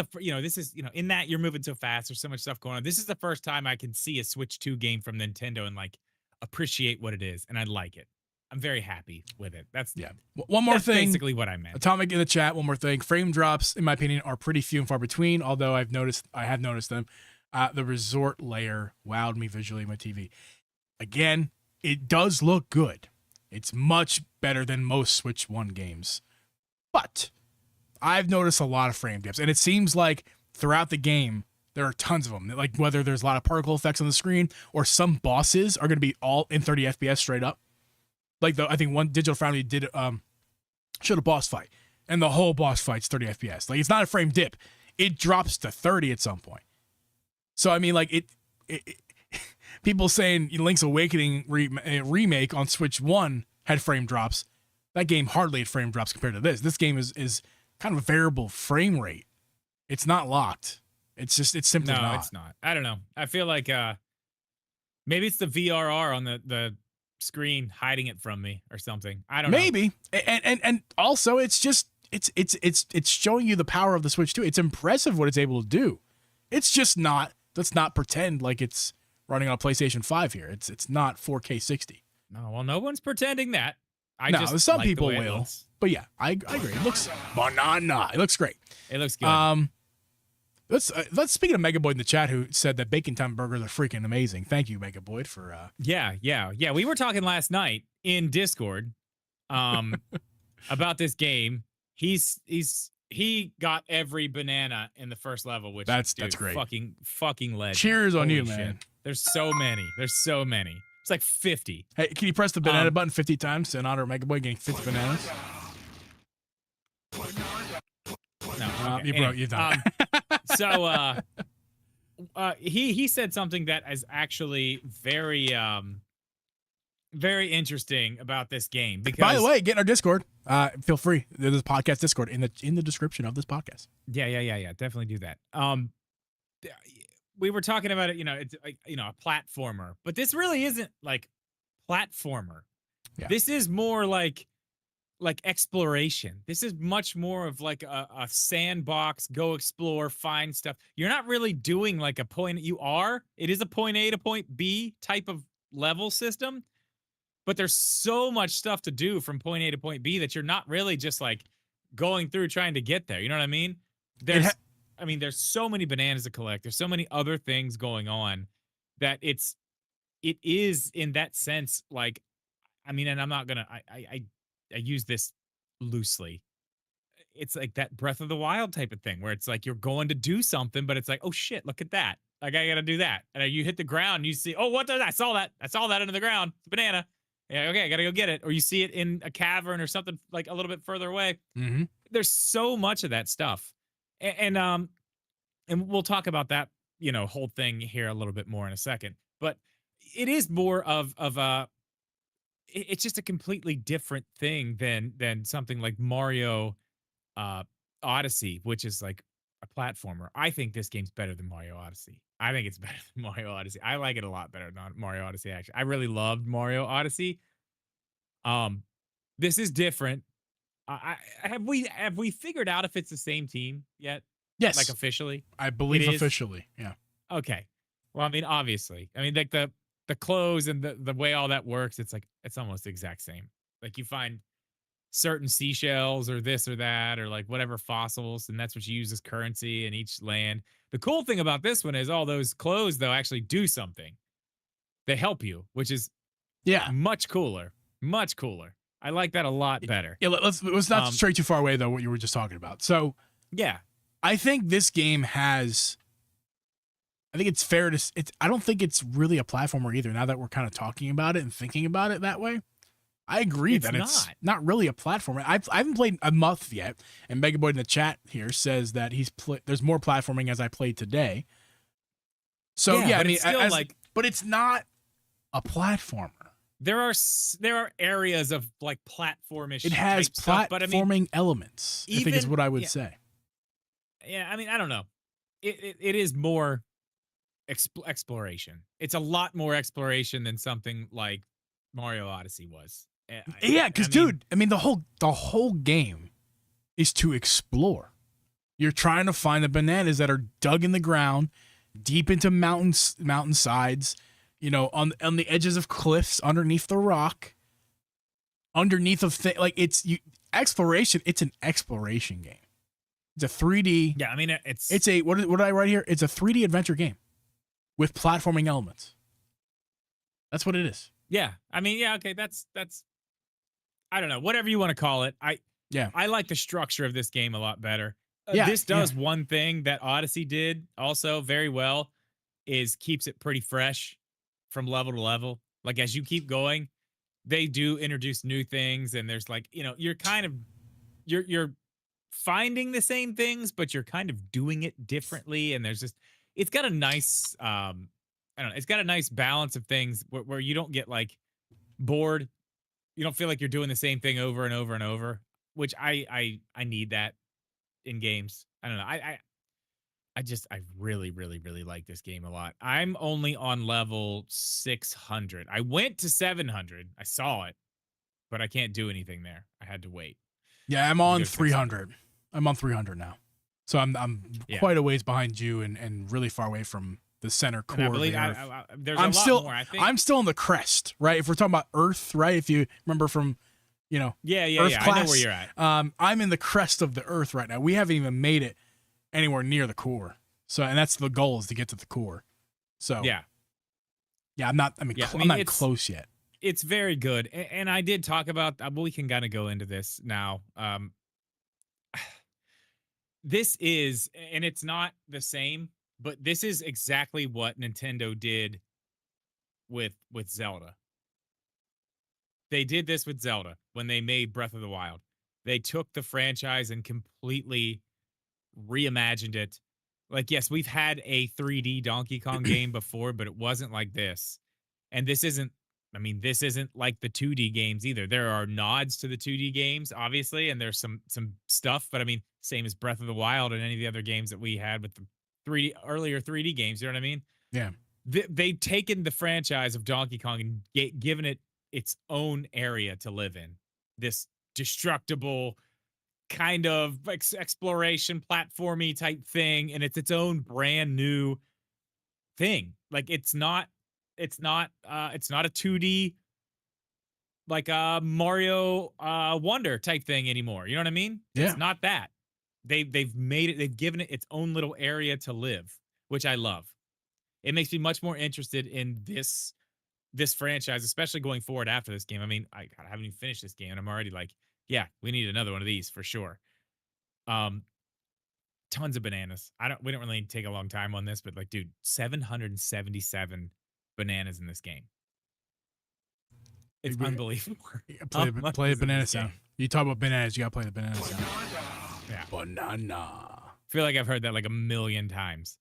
S2: in that you're moving so fast, there's so much stuff going on. This is the first time I can see a Switch 2 game from Nintendo and like appreciate what it is, and I like it. I'm very happy with it. That's
S1: One more thing.
S2: Basically what I meant.
S1: Atomic in the chat. One more thing. Frame drops, in my opinion, are pretty few and far between. Although I have noticed them. The resort layer wowed me visually on my TV. Again, it does look good. It's much better than most Switch 1 games, but I've noticed a lot of frame dips, and it seems like throughout the game there are tons of them. Like whether there's a lot of particle effects on the screen or some bosses are going to be all in 30 FPS straight up. Like I think one Digital Foundry did showed a boss fight, and the whole boss fight's 30 FPS. Like it's not a frame dip; it drops to 30 at some point. So I mean, like it people saying Link's Awakening remake on Switch 1 had frame drops. That game hardly had frame drops compared to this. This game is kind of a variable frame rate. It's not locked. It's simply not.
S2: No, it's not. I don't know. I feel like maybe it's the VRR on the screen hiding it from me or something. I don't know.
S1: Maybe. And also it's showing you the power of the Switch 2. It's impressive what it's able to do. It's just not. Let's not pretend like it's running on a PlayStation 5 here. It's not 4K 60.
S2: No, well, no one's pretending that.
S1: Some people will. But yeah, I agree. It looks banana. It looks great.
S2: It looks good.
S1: Let's speaking of Megaboyd in the chat, who said that Bacon Time burgers are freaking amazing. Thank you, Megaboyd, for
S2: Yeah. We were talking last night in Discord about this game. He got every banana in the first level, which
S1: that's great.
S2: Fucking legend.
S1: Cheers on you,
S2: shit.
S1: man.
S2: There's so many. It's like 50.
S1: Hey, can you press the banana button 50 times in honor of Megaboy getting 50 bananas?
S2: No,
S1: okay. You're done.
S2: He said something that is actually very very interesting about this game. Because,
S1: by the way, get in our Discord. Feel free. There's a podcast Discord in the description of this podcast.
S2: Yeah. Definitely do that. We were talking about it. It's like a platformer, but this really isn't like platformer.
S1: Yeah.
S2: This is more like exploration. This is much more of like a sandbox. Go explore, find stuff. You're not really doing like a point. It is a point A to point B type of level system. But there's so much stuff to do from point A to point B that you're not really just like going through trying to get there. You know what I mean? There's so many bananas to collect. There's so many other things going on that it is in that sense like, and I'm not gonna I use this loosely. It's like that Breath of the Wild type of thing where it's like you're going to do something, but it's like, oh shit, look at that. Like I gotta do that. And you hit the ground, you see, oh, what? I saw that under the ground. It's a banana. Yeah, okay, I gotta go get it. Or you see it in a cavern or something like a little bit further away.
S1: Mm-hmm.
S2: There's so much of that stuff, and we'll talk about that whole thing here a little bit more in a second. But it is more of a it's just a completely different thing than something like Mario uh Odyssey, which is like a platformer. I think this game's better than Mario Odyssey. I think it's better than Mario Odyssey. I like it a lot better than Mario Odyssey, actually. I really loved Mario Odyssey. Um, this is different. Have we figured out if it's the same team yet? Like
S1: Yes,
S2: officially?
S1: I
S2: It
S1: believe
S2: is?
S1: officially. Yeah.
S2: Okay. Well, I mean, obviously. I mean, like the clothes and the way all that works, it's like it's almost the exact same. Like you find certain seashells or this or that or like whatever fossils, and that's what you use as currency in each land. The cool thing about this one is all those clothes though actually do something. They help you, which is
S1: Yeah.
S2: much cooler. Much cooler. I like that a lot better.
S1: Yeah. Let's not
S2: Um,
S1: stray too far away though. What you were just talking about. So
S2: Yeah.
S1: I think this game has. I think it's fair to. I don't think it's really a platformer either. Now that we're kind of talking about it and thinking about it that way, I agree
S2: It's
S1: that it's
S2: not.
S1: not really a platformer. I haven't played a month yet, and Megaboy in the chat here says that there's more platforming as I played today. So
S2: Yeah,
S1: yeah, I
S2: but
S1: mean,
S2: it's still like
S1: but it's not a platformer.
S2: there are areas of like platformish.
S1: It has
S2: type stuff, but I mean,
S1: platforming elements. I think is
S2: even-
S1: what I would
S2: yeah.
S1: say.
S2: yeah, I mean, I don't know. It is more exploration. It's a lot more exploration than something like Mario Odyssey was.
S1: Yeah, because
S2: I mean,
S1: dude, I mean the whole game is to explore. You're trying to find the bananas that are dug in the ground, deep into mountainsides, you know, on the edges of cliffs, underneath the rock, underneath of exploration. It's an exploration game. It's a 3D.
S2: yeah, I mean,
S1: It's a what did I write here? It's a 3D adventure game with platforming elements. That's what it is.
S2: yeah, I mean, yeah, okay, that's I don't know, whatever you want to call it. I like the structure of this game a lot better. This does one thing that Odyssey did also very well is keeps it pretty fresh from level to level. Like as you keep going, they do introduce new things, and there's like, you know, you're kind of you're finding the same things, but you're kind of doing it differently. And there's just it's got a nice I don't know, it's got a nice balance of things where you don't get like bored. You don't feel like you're doing the same thing over and over and over, which I need that in games. I don't know. I really, really, really like this game a lot. I'm only on level 600. I went to 700. I saw it, but I can't do anything there. I had to wait.
S1: Yeah, I'm on 300. I'm on 300 now. So I'm quite a ways behind you and really far away from the center core.
S2: And I believe
S1: of the Earth.
S2: there's
S1: I'm
S2: a lot
S1: still,
S2: more, I think.
S1: I'm still on the crest, right? If we're talking about Earth, right? If you remember from, you know, Earth
S2: yeah.
S1: class,
S2: I know where you're at.
S1: I'm in the crest of the Earth right now. We haven't even made it anywhere near the core. So, and that's the goal, is to get to the core. So
S2: Yeah.
S1: I'm not. I'm not close yet.
S2: It's very good. And I did talk about, we can kind of go into this now. This is, and it's not the same, but this is exactly what Nintendo did with Zelda. They did this with Zelda when they made Breath of the Wild. They took the franchise and completely reimagined it. Like, yes, we've had a 3D Donkey Kong game before, but it wasn't like this. And this isn't like the 2D games either. There are nods to the 2D games, obviously, and there's some stuff, but I mean, same as Breath of the Wild and any of the other games that we had with the earlier 3D games, you know what I mean?
S1: Yeah.
S2: They've taken the franchise of Donkey Kong and given it its own area to live in. This destructible kind of exploration platformy type thing, and it's its own brand new thing. Like it's not a 2D like a Mario Wonder type thing anymore. You know what I mean?
S1: Yeah.
S2: It's not that. They've made it, they've given it its own little area to live, which I love. It makes me much more interested in this franchise, especially going forward after this game. I mean, I haven't even finished this game, and I'm already like, yeah, we need another one of these for sure. Tons of bananas. We don't really take a long time on this, but like, dude, 777 bananas in this game. It's unbelievable.
S1: Play a banana sound. You talk about bananas, you gotta play the banana sound.
S2: Yeah.
S1: Banana.
S2: I feel like I've heard that like a million times.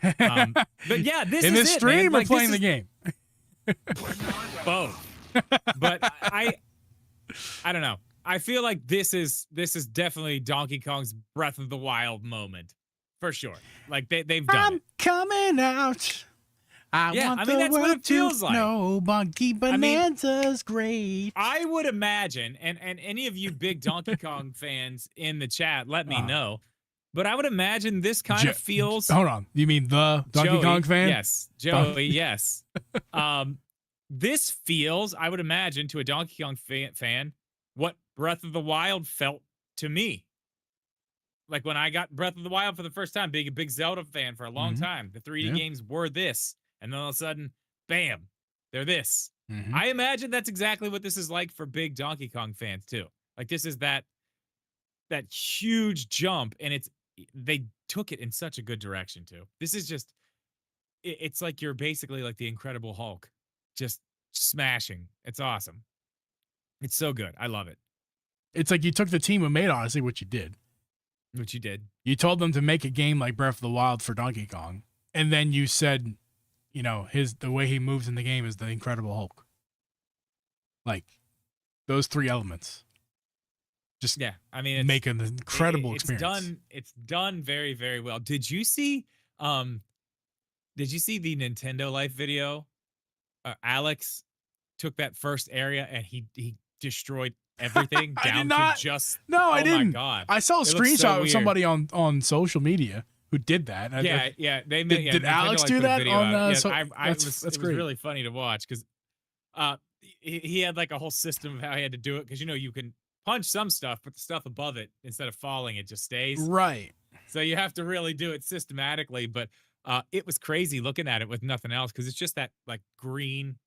S2: But yeah, this
S1: in
S2: is
S1: this
S2: it,
S1: stream
S2: man.
S1: or
S2: Like,
S1: playing the game.
S2: Both. But I don't know. I feel like this is definitely Donkey Kong's Breath of the Wild moment. For sure. Like they've done
S1: I'm
S2: it.
S1: coming out. I want
S2: I
S1: the
S2: mean, that's what
S1: world
S2: it feels
S1: to
S2: like.
S1: know Donkey Bonanza's great.
S2: I would imagine, and any of you big Donkey Kong fans in the chat, let me know. But I would imagine this kind of feels.
S1: Hold on. You mean the Donkey
S2: Joey,
S1: Kong fan?
S2: Yes. Joey, yes. This feels, I would imagine, to a Donkey Kong fan, what Breath of the Wild felt to me. Like when I got Breath of the Wild for the first time, being a big Zelda fan for a long time, the 3D games were this. And then all of a sudden, bam, they're this. I imagine that's exactly what this is like for big Donkey Kong fans too. Like this is that huge jump, and they took it in such a good direction too. This is just, it's like you're basically like the Incredible Hulk, just smashing. It's awesome. It's so good. I love it.
S1: It's like you took the team who made Odyssey, which you did.
S2: What you did.
S1: You told them to make a game like Breath of the Wild for Donkey Kong, and then you said, you know, the way he moves in the game is the Incredible Hulk. Like those three elements. Just
S2: I mean,
S1: make an incredible experience.
S2: It's done very, very well. Did you see the Nintendo Life video? Alex took that first area and he destroyed everything down to just.
S1: No, I didn't.
S2: Oh my god!
S1: I saw a screenshot of somebody on social media who did that.
S2: They made.
S1: Did Alex do that on?
S2: That's
S1: great.
S2: It was really funny to watch because he had like a whole system of how he had to do it, because you can punch some stuff, but the stuff above it, instead of falling, it just stays.
S1: Right.
S2: So you have to really do it systematically. But it was crazy looking at it with nothing else, because it's just that like green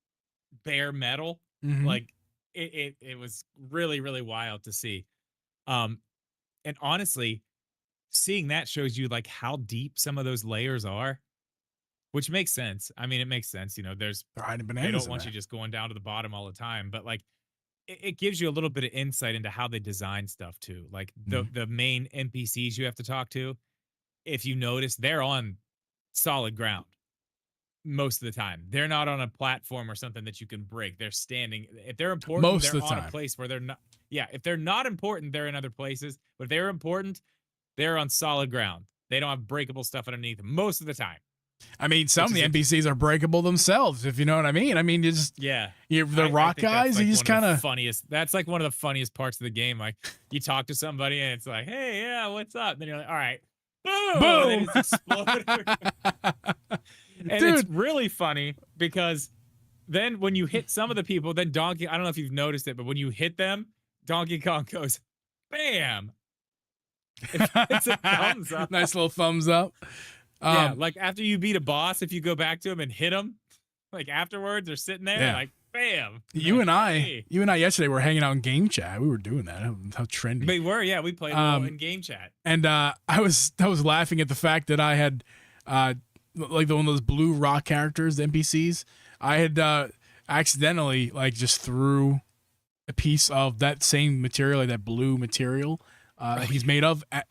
S2: bare metal. Like it was really, really wild to see. And honestly, seeing that shows you like how deep some of those layers are, which makes sense. I mean, it makes sense. They don't want you just going down to the bottom all the time, but like it gives you a little bit of insight into how they design stuff too. Like the main NPCs you have to talk to, if you notice, they're on solid ground most of the time. They're not on a platform or something that you can break. They're standing. If they're important, they're on a place where they're not. Yeah, if they're not important, they're in other places. But if they're important, they're on solid ground. They don't have breakable stuff underneath them most of the time.
S1: I mean, some of the NPCs are breakable themselves, if you know what I mean. I mean, you just the rock guys. You just kind of
S2: funniest. That's like one of the funniest parts of the game. Like you talk to somebody and it's like, "Hey, yeah, what's up?" And then you're like, "All right, boom!" And then it's exploded. And it's really funny because then when you hit some of the people, then Donkey, I don't know if you've noticed it, but when you hit them, Donkey Kong goes, bam. It's a thumbs up.
S1: Nice little thumbs up.
S2: Yeah, like after you beat a boss, if you go back to him and hit him, like afterwards, they're sitting there like, bam.
S1: You and I yesterday were hanging out in game chat. We were doing that. How trendy.
S2: We were, we played a little in game chat.
S1: And I was laughing at the fact that I had like one of those blue rock characters, the NPCs. I had accidentally like just threw a piece of that same material, like that blue material that he's made of. I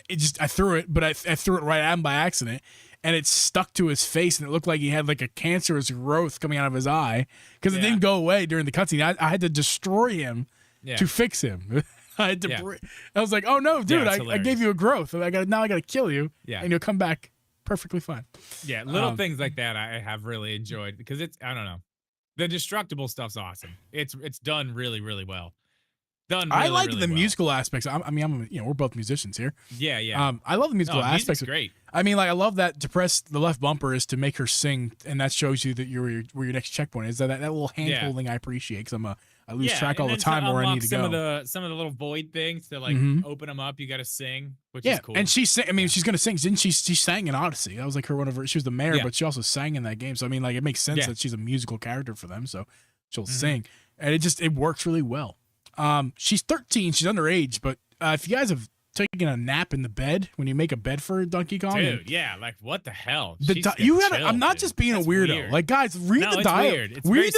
S1: threw it, but I threw it right at him by accident, and it stuck to his face, and it looked like he had like a cancerous growth coming out of his eye because it didn't go away during the cutscene. I had to destroy him to fix him. I had to. I was like, "Oh no, dude! I gave you a growth. I got to kill you, and you'll come back perfectly fine."
S2: Yeah, little things like that I have really enjoyed because I don't know, the destructible stuff's awesome. It's done really, really well.
S1: I like the musical aspects. We're both musicians here.
S2: Yeah.
S1: I love the musical aspects.
S2: Great.
S1: I mean, like I love that to press the left bumper is to make her sing, and that shows you that where your next checkpoint is. That little hand holding I appreciate because I lose track all the time where I need to go.
S2: Some of the little void things to like open them up. You got to sing, which is cool.
S1: And she's gonna sing. Didn't she? She sang in Odyssey. That was like she was the mayor, but she also sang in that game. So I mean, like it makes sense that she's a musical character for them. So she'll sing, and it works really well. She's 13. She's underage, but if you guys have taken a nap in the bed when you make a bed for Donkey Kong,
S2: dude, like what the hell?
S1: I'm not just being a weirdo. Weird. Like guys, read the dialogue. Read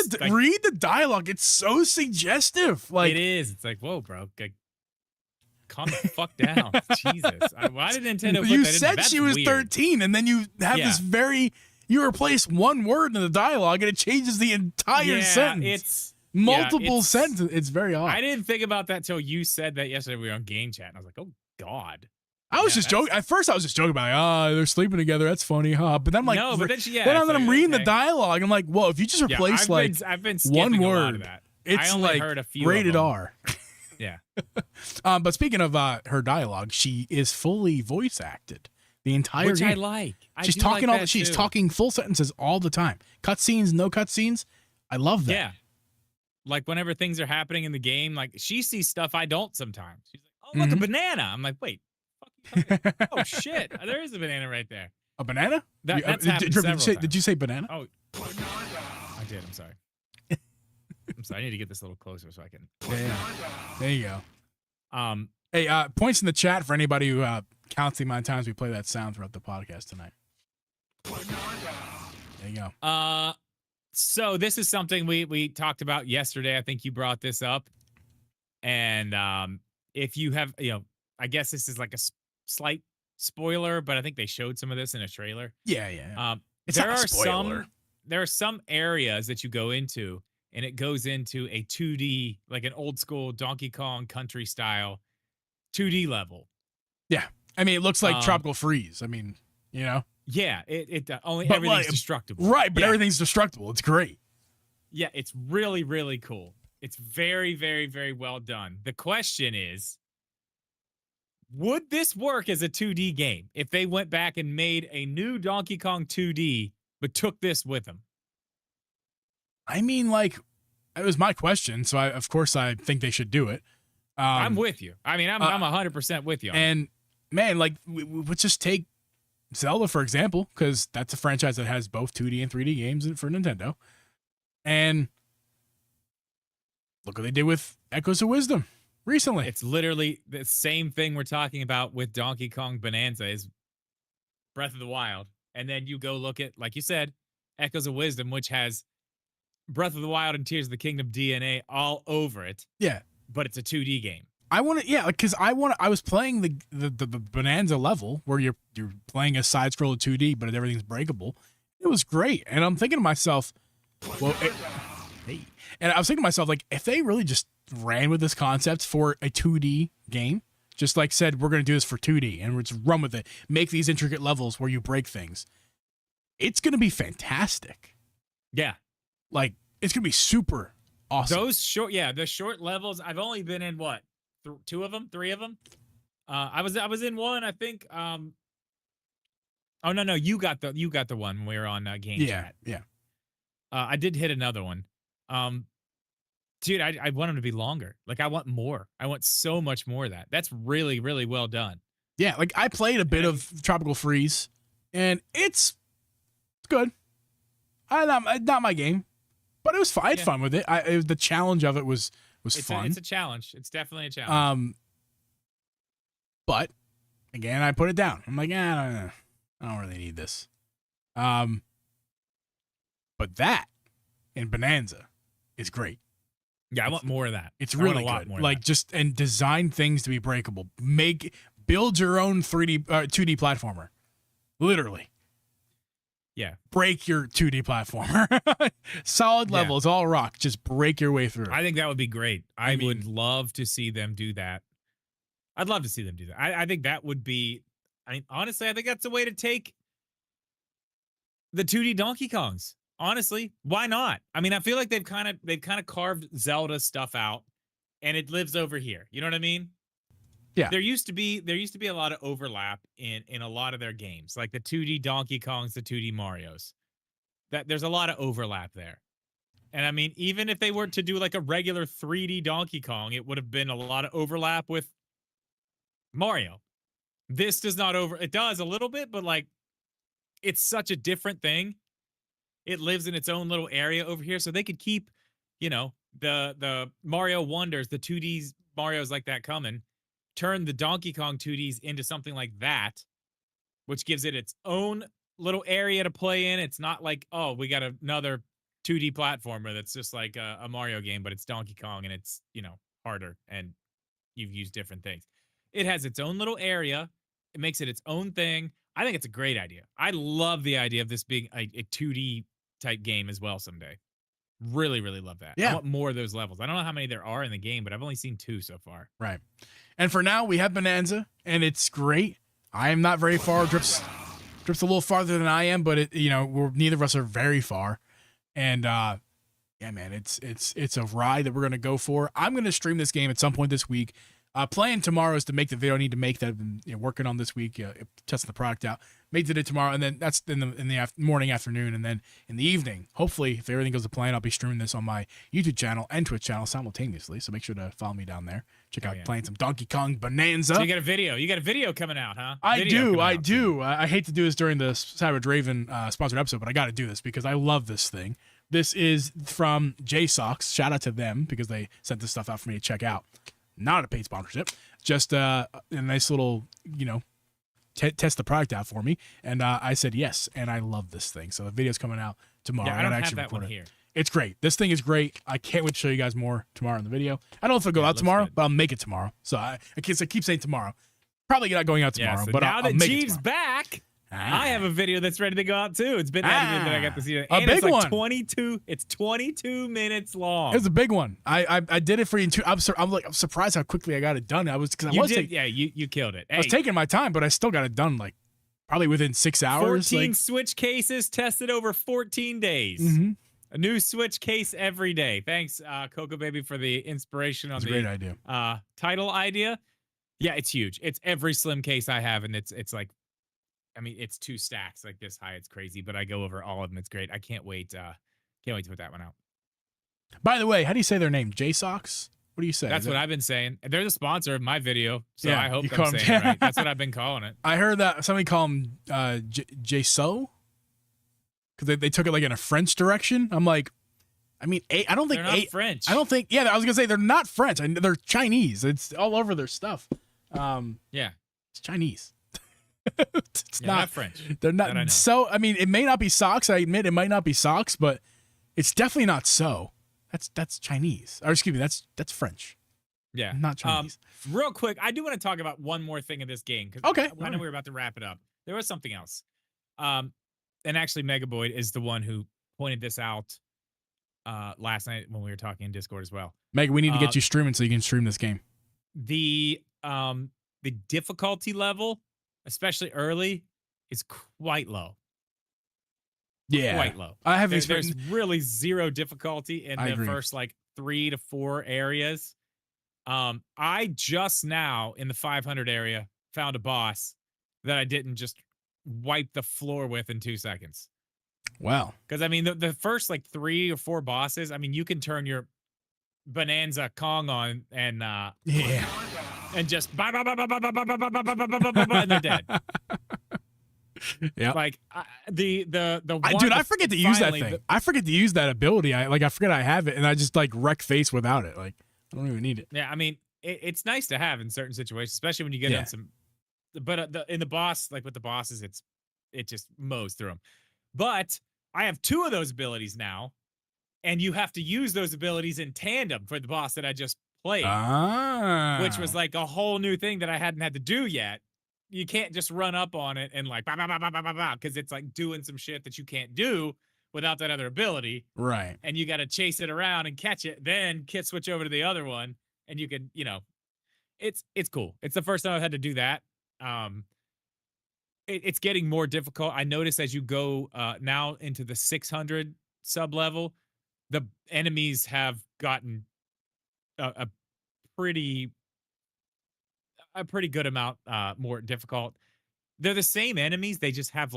S1: the dialogue. It's so suggestive. Like
S2: it is. It's like, whoa, bro. Like, calm the fuck down. Jesus. Why did Nintendo put that in?
S1: You said she was 13, and then you have this very You replace one word in the dialogue and it changes the entire sentence.
S2: It's
S1: multiple sentences. It's very odd.
S2: I didn't think about that till you said that yesterday. We were on game chat, and I was like, oh God.
S1: I was just joking. At first, I was just joking about, they're sleeping together. That's funny, huh? But then I'm like,
S2: no, but then
S1: I'm reading the dialogue. I'm like, well, if you just replace
S2: I've been
S1: one word,
S2: a lot of that.
S1: it's
S2: I only heard a few
S1: rated R.
S2: Yeah.
S1: But speaking of her dialogue, she is fully voice acted the entire
S2: Which
S1: game.
S2: I like.
S1: She's talking she's talking full sentences all the time. Cutscenes, no cutscenes. I love that.
S2: Yeah. Like whenever things are happening in the game, like she sees stuff I don't sometimes. She's like, oh, look, a banana. I'm like, wait. Oh shit! There is a banana right there.
S1: A banana?
S2: That's happened several times.
S1: Did you say banana?
S2: Oh, I did. I'm sorry. I'm sorry. I need to get this a little closer so I can.
S1: Yeah. There you go. Hey, points in the chat for anybody who counts the amount of times we play that sound throughout the podcast tonight. There you go.
S2: So this is something we talked about yesterday. I think you brought this up, and if you have, I guess this is like a slight spoiler, but I think they showed some of this in a trailer.
S1: Yeah. It's not a spoiler.
S2: There are some areas that you go into, and it goes into a 2D, like an old school Donkey Kong Country style 2D level.
S1: Yeah. I mean, it looks like Tropical Freeze. I mean,
S2: Yeah, everything's destructible.
S1: Right, but everything's destructible. It's great.
S2: Yeah, it's really, really cool. It's very, very, very well done. The question is, would this work as a 2D game if they went back and made a new Donkey Kong 2D, but took this with them?
S1: I mean, it was my question, so of course I think they should do it.
S2: I'm with you. I mean, I'm 100% with you.
S1: And man, let's just take Zelda for example, because that's a franchise that has both 2D and 3D games for Nintendo. And look what they did with Echoes of Wisdom recently.
S2: It's literally the same thing we're talking about with Donkey Kong Bonanza is Breath of the Wild. And then you go look at, like you said, Echoes of Wisdom, which has Breath of the Wild and Tears of the Kingdom DNA all over it.
S1: Yeah.
S2: But it's a 2D game.
S1: I want to, because I was playing the Bonanza level where you're playing a side scroll of 2D, but everything's breakable. It was great. And I'm thinking to myself, and I was thinking to myself, if they really just ran with this concept for a 2D game, just said, we're going to do this for 2D and we're just run with it, make these intricate levels where you break things, it's going to be fantastic.
S2: Yeah.
S1: It's going to be super awesome.
S2: The short levels, I've only been in what? 2 of them? 3 of them? I was in one, I think. Oh no, you got the one when we were on game chat.
S1: Yeah.
S2: I did hit another one. Dude, I want them to be longer. I want more. I want so much more of that. That's really, really well done.
S1: Yeah, I played a bit of Tropical Freeze, and it's good. Not my game, but it was fun. I had fun with it. The challenge of it was fun.
S2: It's a challenge. It's definitely a challenge.
S1: But again, I put it down. I'm like, I don't really need this. But that in Bonanza is great.
S2: Yeah, I want more of that.
S1: It's really good. And design things to be breakable. Build your own 2D platformer. Literally.
S2: Yeah.
S1: Break your 2D platformer. Solid levels, all rock. Just break your way through.
S2: I think that would be great. I would love to see them do that. I'd love to see them do that. I think that would be, honestly, I think that's a way to take the 2D Donkey Kongs. Honestly, why not? I feel like they've kind of carved Zelda stuff out and it lives over here. You know what I mean?
S1: Yeah.
S2: There used to be a lot of overlap in a lot of their games, like the 2D Donkey Kongs, the 2D Marios. There's a lot of overlap there. And even if they were to do a regular 3D Donkey Kong, it would have been a lot of overlap with Mario. This does not it does a little bit, but it's such a different thing. It lives in its own little area over here, so they could keep, the Mario Wonders, the 2D Marios like that coming. Turn the Donkey Kong 2Ds into something like that, which gives it its own little area to play in. It's not we got another 2D platformer that's just like a Mario game, but it's Donkey Kong and it's, harder and you've used different things. It has its own little area. It makes it its own thing. I think it's a great idea. I love the idea of this being a 2D type game as well someday. Really, really love that.
S1: Yeah.
S2: I want more of those levels. I don't know how many there are in the game, but I've only seen 2 so far.
S1: Right. And for now, we have Bonanza, and it's great. I am not very far. Drip's a little farther than I am, but neither of us are very far. And yeah, man, it's a ride that we're gonna go for. I'm gonna stream this game at some point this week. Plan tomorrow is to make the video I need to make that I've been working on this week, testing the product out. Make it tomorrow, and then that's in the morning, afternoon, and then in the evening. Hopefully, if everything goes to plan, I'll be streaming this on my YouTube channel and Twitch channel simultaneously. So make sure to follow me down there. Check out playing some Donkey Kong Bonanza.
S2: So you got a video. You got a video coming out, huh?
S1: I do. I hate to do this during the Savage Raven sponsored episode, but I got to do this because I love this thing. This is from JSocks. Shout out to them because they sent this stuff out for me to check out. Not a paid sponsorship, just a nice little, test the product out for me. And I said yes, and I love this thing. So the video's coming out tomorrow.
S2: Yeah, I don't have that one here.
S1: It's great. This thing is great. I can't wait to show you guys more tomorrow in the video. I don't know if it'll go out tomorrow, but I'll make it tomorrow. So I keep saying tomorrow. Probably not going out tomorrow,
S2: so
S1: but
S2: now
S1: I'll
S2: that
S1: make
S2: Jeeves
S1: it tomorrow.
S2: back, I have a video that's ready to go out too. It's been edited that I got to see it.
S1: A big one.
S2: 22. It's 22 minutes long.
S1: It was a big one. I did it for you in 2. I'm surprised how quickly I got it done.
S2: You killed it.
S1: I was taking my time, but I still got it done probably within 6 hours.
S2: 14 Switch cases tested over 14 days.
S1: Mm-hmm.
S2: A new Switch case every day. Thanks, Coco Baby, for the inspiration on
S1: the great idea.
S2: Title idea. Yeah, it's huge. It's every slim case I have, and it's like, I mean, it's 2 stacks like this high. It's crazy, but I go over all of them. It's great. I can't wait. Can't wait to put that one out.
S1: By the way, how do you say their name? JSocks? What do you say?
S2: That's what I've been saying. They're the sponsor of my video, so
S1: yeah,
S2: I hope I'm saying it right. That's what I've been calling it.
S1: I heard that somebody call him JSO because they took it in a French direction. I'm like, I mean, I don't think
S2: they're not French.
S1: I don't think. Yeah, I was gonna say they're not French. They're Chinese. It's all over their stuff.
S2: Yeah,
S1: it's Chinese. It's
S2: not French.
S1: They're not. So I mean, it may not be socks. I admit it might not be socks, but it's definitely not so. That's Chinese. Or excuse me, that's French.
S2: Yeah,
S1: not Chinese.
S2: Real quick, I do want to talk about one more thing in this game because I know we were about to wrap it up. There was something else. And actually, Megaboyd is the one who pointed this out last night when we were talking in Discord as well.
S1: Meg, we need to get you streaming so you can stream this game.
S2: The difficulty level, especially early, is quite low.
S1: Yeah,
S2: quite low.
S1: I have
S2: there's really zero difficulty in the first 3 to 4 areas. I just now in the 500 area found a boss that I didn't just wipe the floor with in 2 seconds.
S1: Wow.
S2: Because I mean the first 3 or 4 bosses, I mean you can turn your Bonanza Kong on and and just and they're dead.
S1: Yeah,
S2: the
S1: dude, I forget to use that thing. I forget to use that ability. I forget I have it, and I just wreck face without it. I don't even need it.
S2: Yeah, I mean, it's nice to have in certain situations, especially when you get on some. But in the boss, with the bosses, it just mows through them. But I have 2 of those abilities now, and you have to use those abilities in tandem for the boss that I just played, which was a whole new thing that I hadn't had to do yet. You can't just run up on it and because it's doing some shit that you can't do without that other ability.
S1: Right.
S2: And you got to chase it around and catch it, then switch over to the other one. And you can, it's cool. It's the first time I've had to do that. It's getting more difficult. I notice as you go now into the 600 sub level, the enemies have gotten a pretty good amount more difficult. They're the same enemies. They just have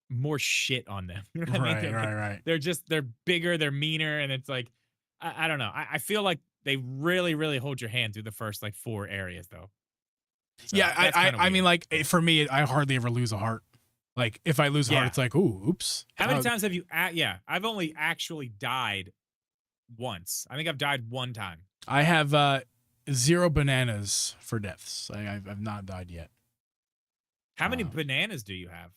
S2: more shit on them. You know what I mean?
S1: Right.
S2: They're bigger, they're meaner. And it's I don't know. I feel like they really, really hold your hand through the first 4 areas though. So
S1: yeah. I mean, for me, I hardly ever lose a heart. If I lose a heart, it's ooh, oops.
S2: How many times have you, I've only actually died once. I think I've died 1 time.
S1: I have, 0 bananas for deaths. I've not died yet.
S2: How many bananas do you have?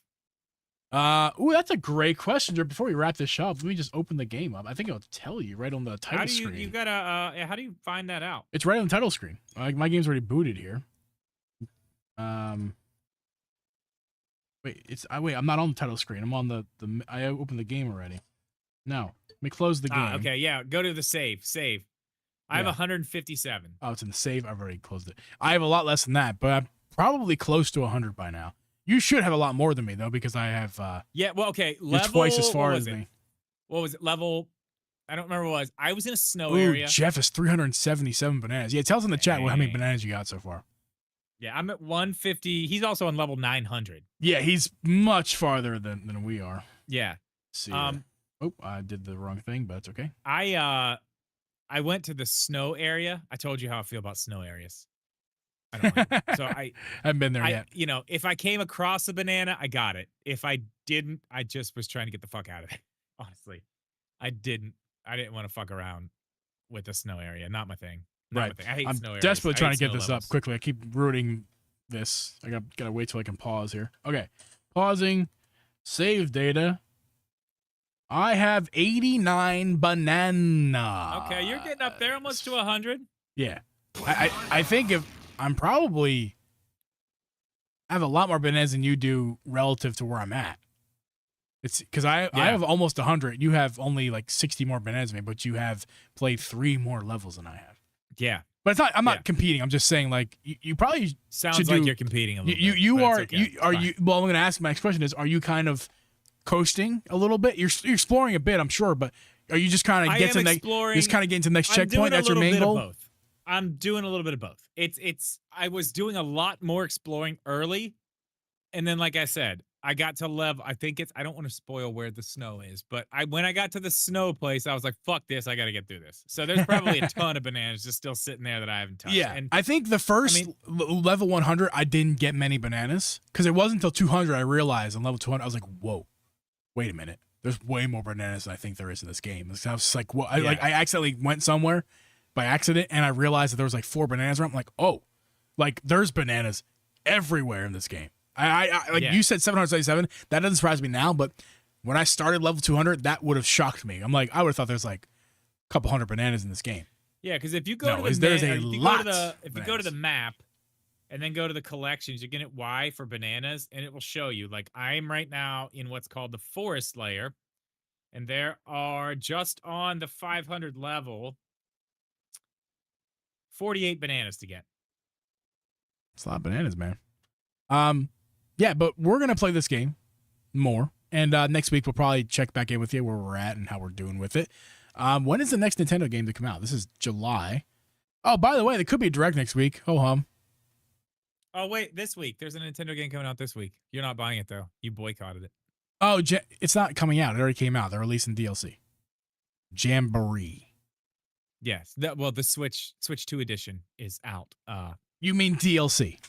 S1: Ooh, that's a great question. Before we wrap this up, let me just open the game up. I think it'll tell you right on the title screen.
S2: You gotta how do you find that out?
S1: It's right on the title screen. My game's already booted here. Wait, wait. I'm not on the title screen. I'm on the. I opened the game already. No, let me close the game.
S2: Okay, yeah. Go to the save. Save. I have 157.
S1: Oh, it's in the save. I've already closed it. I have a lot less than that, but I'm probably close to 100 by now. You should have a lot more than me though, because I have.
S2: Yeah. Well, okay.
S1: You're
S2: Level.
S1: twice as far as me.
S2: What was it? Level. I don't remember what it was. I was in a snow
S1: Ooh,
S2: area.
S1: Jeff is 377 bananas. Yeah, tell us in the chat how many bananas you got so far.
S2: Yeah, I'm at 150. He's also on level 900.
S1: Yeah, he's much farther than we are.
S2: Yeah.
S1: Let's see. Oh, I did the wrong thing, but it's okay.
S2: I went to the snow area. I told you how I feel about snow areas. I don't like them. So I
S1: haven't been there yet.
S2: You know, if I came across a banana, I got it. If I didn't, I just was trying to get the fuck out of it. Honestly, I didn't want to fuck around with the snow area. Not my thing. Not my thing. I hate
S1: I'm
S2: snow areas.
S1: desperately trying to get this
S2: levels.
S1: up quickly. I keep ruining this. I gotta wait till I can pause here. Okay, pausing. Save data. I have 89 banana.
S2: Okay, you're getting up there, almost to 100.
S1: Yeah, I think if I'm probably I have a lot more bananas than you do relative to where I'm at. It's because I have almost 100. You have only like 60 more bananas than me, but you have played 3 more levels than I have.
S2: Yeah.
S1: But it's not. I'm not competing. I'm just saying, like you probably
S2: sounds like you're competing a little bit.
S1: You are.
S2: Okay.
S1: You are you. Well, I'm going to ask. My next question is: are you kind of coasting a little bit? You're exploring a bit, I'm sure, but are you just kind of getting to the next checkpoint? That's your main goal.
S2: Both. I'm doing a little bit of both. It's. I was doing a lot more exploring early, and then, like I said, I got to level. I think it's. I don't want to spoil where the snow is, but when I got to the snow place, I was like, "Fuck this! I got to get through this." So there's probably a ton of bananas just still sitting there that I haven't touched.
S1: Yeah,
S2: and
S1: I think the first level 100, I didn't get many bananas because it wasn't until 200 I realized on level 200 I was like, "Whoa, wait a minute! There's way more bananas than I think there is in this game." I was like, "What?" I accidentally went somewhere by accident and I realized that there was like 4 bananas around. I'm like, "Oh, like there's bananas everywhere in this game." You said 777. That doesn't surprise me now, but when I started level 200, that would have shocked me. I'm like, I would have thought there's like a couple hundred bananas in this game.
S2: Yeah, because if you go to the map and then go to the collections, you're gonna hit Y for bananas, and it will show you. Like I'm right now in what's called the forest layer, and there are just on the 500 level 48 bananas to get.
S1: It's a lot of bananas, man. Yeah, but we're going to play this game more. And next week, we'll probably check back in with you where we're at and how we're doing with it. When is the next Nintendo game to come out? This is July. Oh, by the way, there could be a Direct next week. Ho-hum.
S2: Oh, wait, this week. There's a Nintendo game coming out this week. You're not buying it, though. You boycotted it.
S1: Oh, it's not coming out. It already came out. They're releasing DLC. Jamboree.
S2: Yes. The Switch 2 edition is out.
S1: You mean DLC?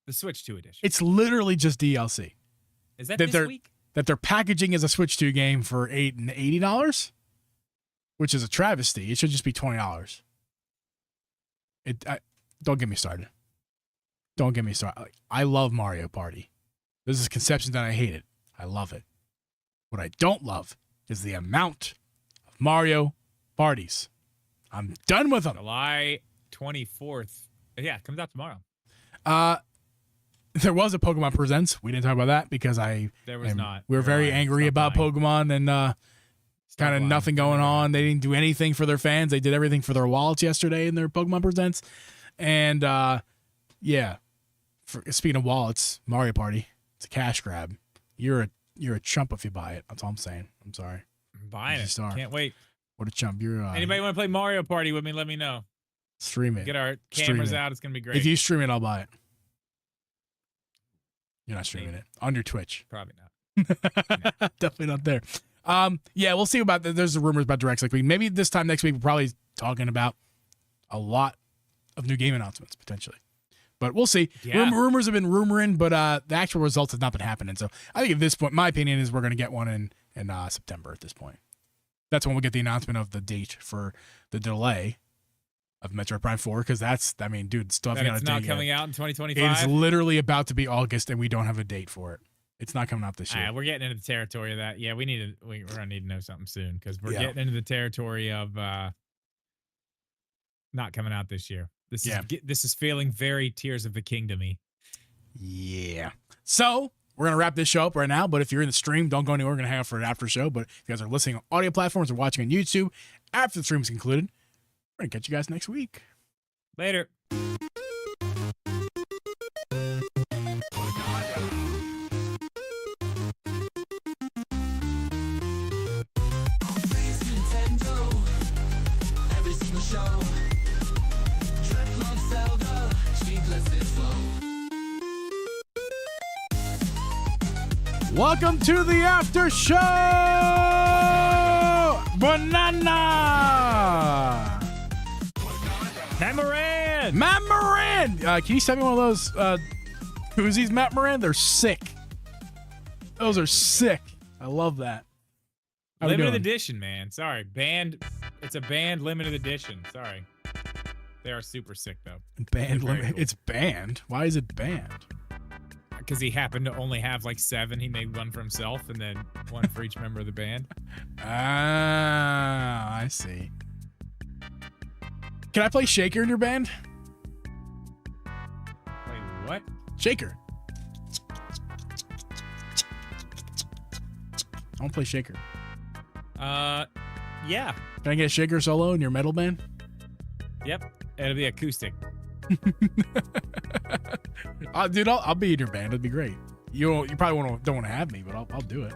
S2: The Switch 2 edition.
S1: It's literally just DLC.
S2: Is that this week?
S1: That they're packaging as a Switch 2 game for $80, which is a travesty. It should just be $20. Don't get me started. Don't get me started. I love Mario Party. This is conception that I hate it. I love it. What I don't love is the amount of Mario parties. I'm done with them.
S2: July 24th. Yeah, it comes out tomorrow.
S1: There was a Pokemon Presents. We didn't talk about that because we were very angry about Pokemon and kind of nothing going on. They didn't do anything for their fans. They did everything for their wallets yesterday in their Pokemon Presents. And speaking of wallets, Mario Party, it's a cash grab. You're a chump if you buy it. That's all I'm saying. I'm sorry.
S2: I'm buying it. Can't wait.
S1: What a chump.
S2: Anybody want to play Mario Party with me? Let me know.
S1: Stream it.
S2: Get our cameras out. It's gonna be great.
S1: If you stream it, I'll buy it. You're not streaming it on your Twitch.
S2: Probably not.
S1: No. Definitely not there. We'll see about that. There's the rumors about Directs week. Maybe this time next week we're probably talking about a lot of new game announcements potentially. But we'll see. Yeah. Rumors have been rumoring, but the actual results have not been happening. So I think at this point, my opinion is we're going to get one in September at this point. That's when we'll get the announcement of the date for the delay of Metroid Prime 4, because still haven't got a date. It's not
S2: coming out in 2025.
S1: It's literally about to be August, and we don't have a date for it. It's not coming out this year.
S2: We're getting into the territory of that. Yeah, we're gonna need to know something soon because we're getting into the territory of not coming out this year. This is feeling very Tears of the Kingdom-y.
S1: Yeah. So we're gonna wrap this show up right now. But if you're in the stream, don't go anywhere. We're gonna hang out for an after show. But if you guys are listening on audio platforms or watching on YouTube after the stream's concluded, we're gonna catch you guys next week.
S2: Later.
S1: Welcome to the after show, Banana.
S2: Matt Moran.
S1: Matt Moran. Can you send me one of those koozies, Matt Moran? They're sick. Those are sick. I love that. How we
S2: Limited
S1: doing?
S2: edition, man. Sorry, banned. It's a banned limited edition. Sorry. They are super sick though.
S1: Banned.
S2: Very cool.
S1: It's banned. Why is it banned?
S2: Because he happened to only have like 7. He made one for himself and then one for each member of the band.
S1: Ah, I see. Can I play Shaker in your band?
S2: Wait, what?
S1: Shaker. I want to play Shaker.
S2: Yeah.
S1: Can I get a Shaker solo in your metal band?
S2: Yep. It'll be acoustic.
S1: Dude, I'll be in your band. It'd be great. You probably don't want to have me, but I'll do it.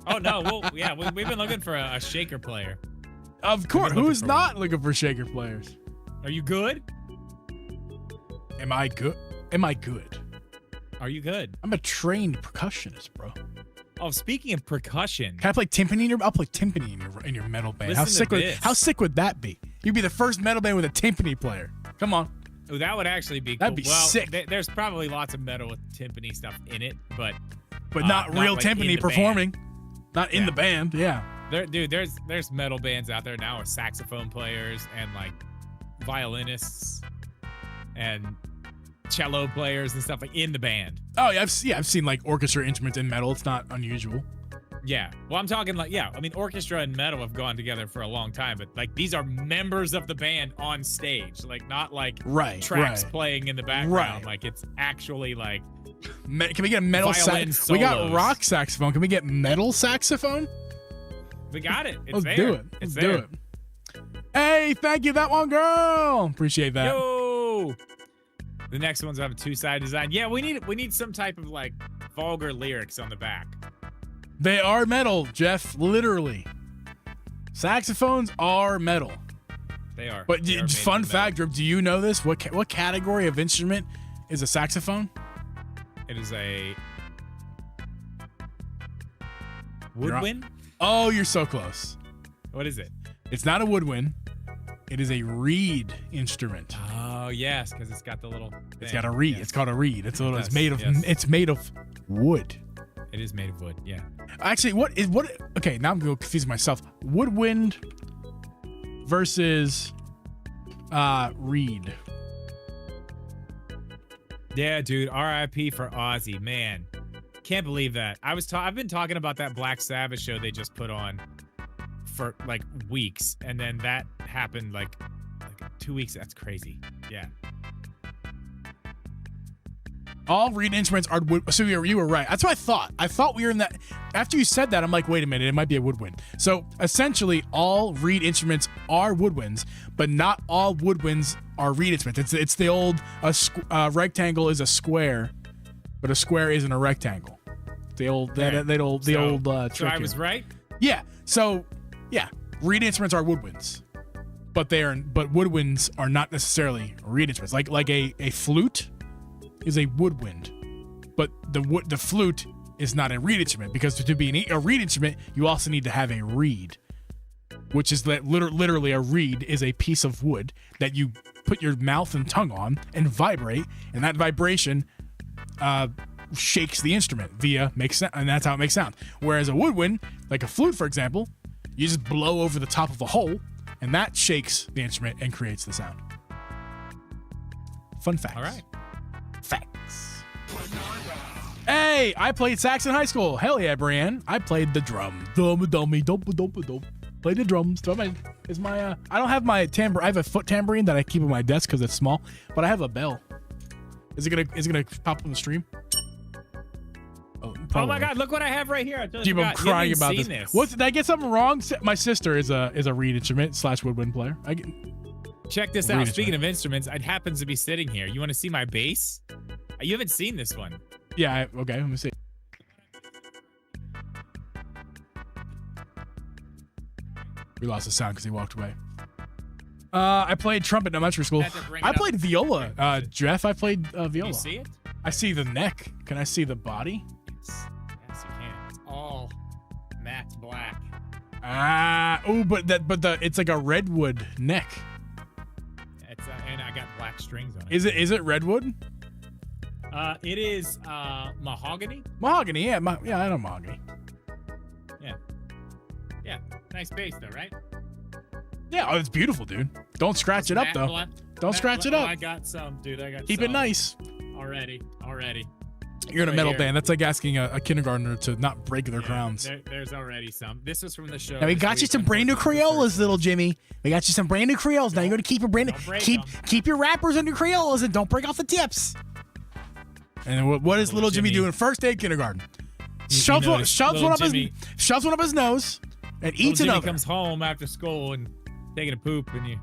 S2: Oh no, well, yeah, we've been looking for a shaker player.
S1: Of course.
S2: looking
S1: Who's
S2: for
S1: not looking for Shaker players?
S2: Are you good?
S1: Am I good? Am I good?
S2: Are you good?
S1: I'm a trained percussionist, bro.
S2: Oh, speaking of percussion,
S1: Can I play timpani in your? I'll play timpani in your metal band.
S2: Listen to this.
S1: How sick would that be? You'd be the first metal band with a timpani player. Come on.
S2: oh, that would actually be cool.
S1: That'd be
S2: well,
S1: sick.
S2: There's probably lots of metal with timpani stuff in it, but
S1: Not real
S2: like in
S1: timpani
S2: the
S1: performing. Not in
S2: Yeah.
S1: the band. Yeah.
S2: There's metal bands out there now with saxophone players and like violinists and cello players and stuff like in the band.
S1: Oh yeah, I've seen like orchestra instruments in metal. It's not unusual.
S2: Yeah. Well, I'm talking like, yeah, I mean, orchestra and metal have gone together for a long time, but like these are members of the band on stage, like not like tracks playing in the background.
S1: Right.
S2: Like it's actually like.
S1: Can we get a metal
S2: Violin
S1: sax? We got
S2: solos.
S1: rock saxophone. Can we get metal saxophone?
S2: We got it. It's
S1: Let's
S2: there.
S1: do it.
S2: It's
S1: Let's
S2: there.
S1: do it. Hey, thank you, that one girl. Appreciate that.
S2: Yo! The next one's have a 2-side design. Yeah, we need some type of like vulgar lyrics on the back.
S1: They are metal, Jeff. Literally, saxophones are metal.
S2: They are.
S1: But
S2: They are made
S1: fun
S2: of
S1: fact, Drip, do you know this? What category of instrument is a saxophone?
S2: metal. It is a woodwind.
S1: Oh, you're so close.
S2: What is it?
S1: It's not a woodwind. It is a reed instrument.
S2: Oh yes, because it's got the little. Thing.
S1: It's got a reed.
S2: Yes.
S1: It's called a reed. It's
S2: Yes,
S1: made of.
S2: yes.
S1: It's made of wood.
S2: It is made of wood. Yeah.
S1: Actually, what? Okay, now I'm going to confuse myself. Woodwind versus reed.
S2: Yeah, dude. R.I.P. for Ozzy, man. Can't believe that. I've been talking about that Black Sabbath show they just put on for like weeks, and then that happened like 2 weeks. That's crazy. Yeah.
S1: All reed instruments are wood. So you were right. That's what I thought. I thought we were in that. After you said that, I'm like, wait a minute, it might be a woodwind. So essentially, all reed instruments are woodwinds, but not all woodwinds are reed instruments. It's the old rectangle is a square, but a square isn't a rectangle. The old trick.
S2: So I
S1: here.
S2: was right.
S1: Yeah. So yeah, reed instruments are woodwinds, but woodwinds are not necessarily reed instruments. Like a flute is a woodwind, but the flute is not a reed instrument, because to be a reed instrument, you also need to have a reed, which is that literally a reed is a piece of wood that you put your mouth and tongue on and vibrate, and that vibration shakes the instrument makes sound, and that's how it makes sound. Whereas a woodwind, like a flute, for example, you just blow over the top of a hole, and that shakes the instrument and creates the sound. Fun facts.
S2: All right.
S1: Facts. Hey, I played sax in high school. Hell yeah, Brienne. I played the drum. Played the drums. Is my I don't have my tambourine. I have a foot tambourine that I keep on my desk because it's small, but I have a bell. Is it gonna pop on the stream?
S2: Oh my God! Look what I have right here. I totally
S1: Jeep, I'm
S2: forgot. You
S1: crying
S2: haven't
S1: about
S2: seen
S1: this. What, did I get something wrong? My sister is a reed instrument / woodwind player.
S2: Check this out. Speaking of instruments, it happens to be sitting here. You want to see my bass? You haven't seen this one.
S1: Yeah. Okay. Let me see. We lost the sound because he walked away. I played trumpet in elementary school. I played viola. Jeff, I played viola.
S2: Can you see it?
S1: I see the neck. Can I see the body?
S2: Yes, you can. It's all matte black.
S1: But it's like a redwood neck.
S2: It's and I got black strings on it.
S1: Is it redwood?
S2: It is mahogany.
S1: Mahogany, yeah, I know mahogany.
S2: Yeah, nice bass though, right?
S1: Yeah, oh, it's beautiful, dude. Don't scratch it up though. Don't scratch it up.
S2: I got some, dude.
S1: Keep it nice.
S2: Already.
S1: You're in a metal band. That's like asking a kindergartner to not break their crowns.
S2: There's already some. This was from the show.
S1: Now we got you some brand new Crayolas, little Jimmy. We got you some brand new Crayolas. Now you're gonna keep your keep your wrappers on your Crayolas and don't break off the tips. And what is little Jimmy doing? First day of kindergarten. Shoves one up his nose and eats another.
S2: Jimmy comes home after school and taking a poop, and you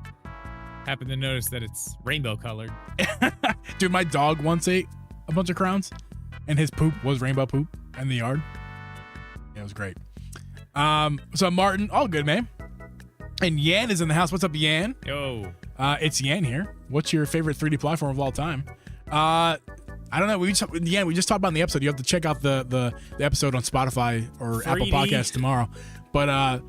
S2: happen to notice that it's rainbow colored.
S1: Dude, my dog once ate a bunch of crowns, and his poop was rainbow poop in the yard. Yeah, it was great. So Martin, all good, man. And Yan is in the house. What's up, Yan?
S2: Yo.
S1: It's Yan here. What's your favorite 3D platform of all time? I don't know. We just talked about in the episode. You have to check out the episode on Spotify or
S2: 3D.
S1: Apple Podcasts tomorrow. But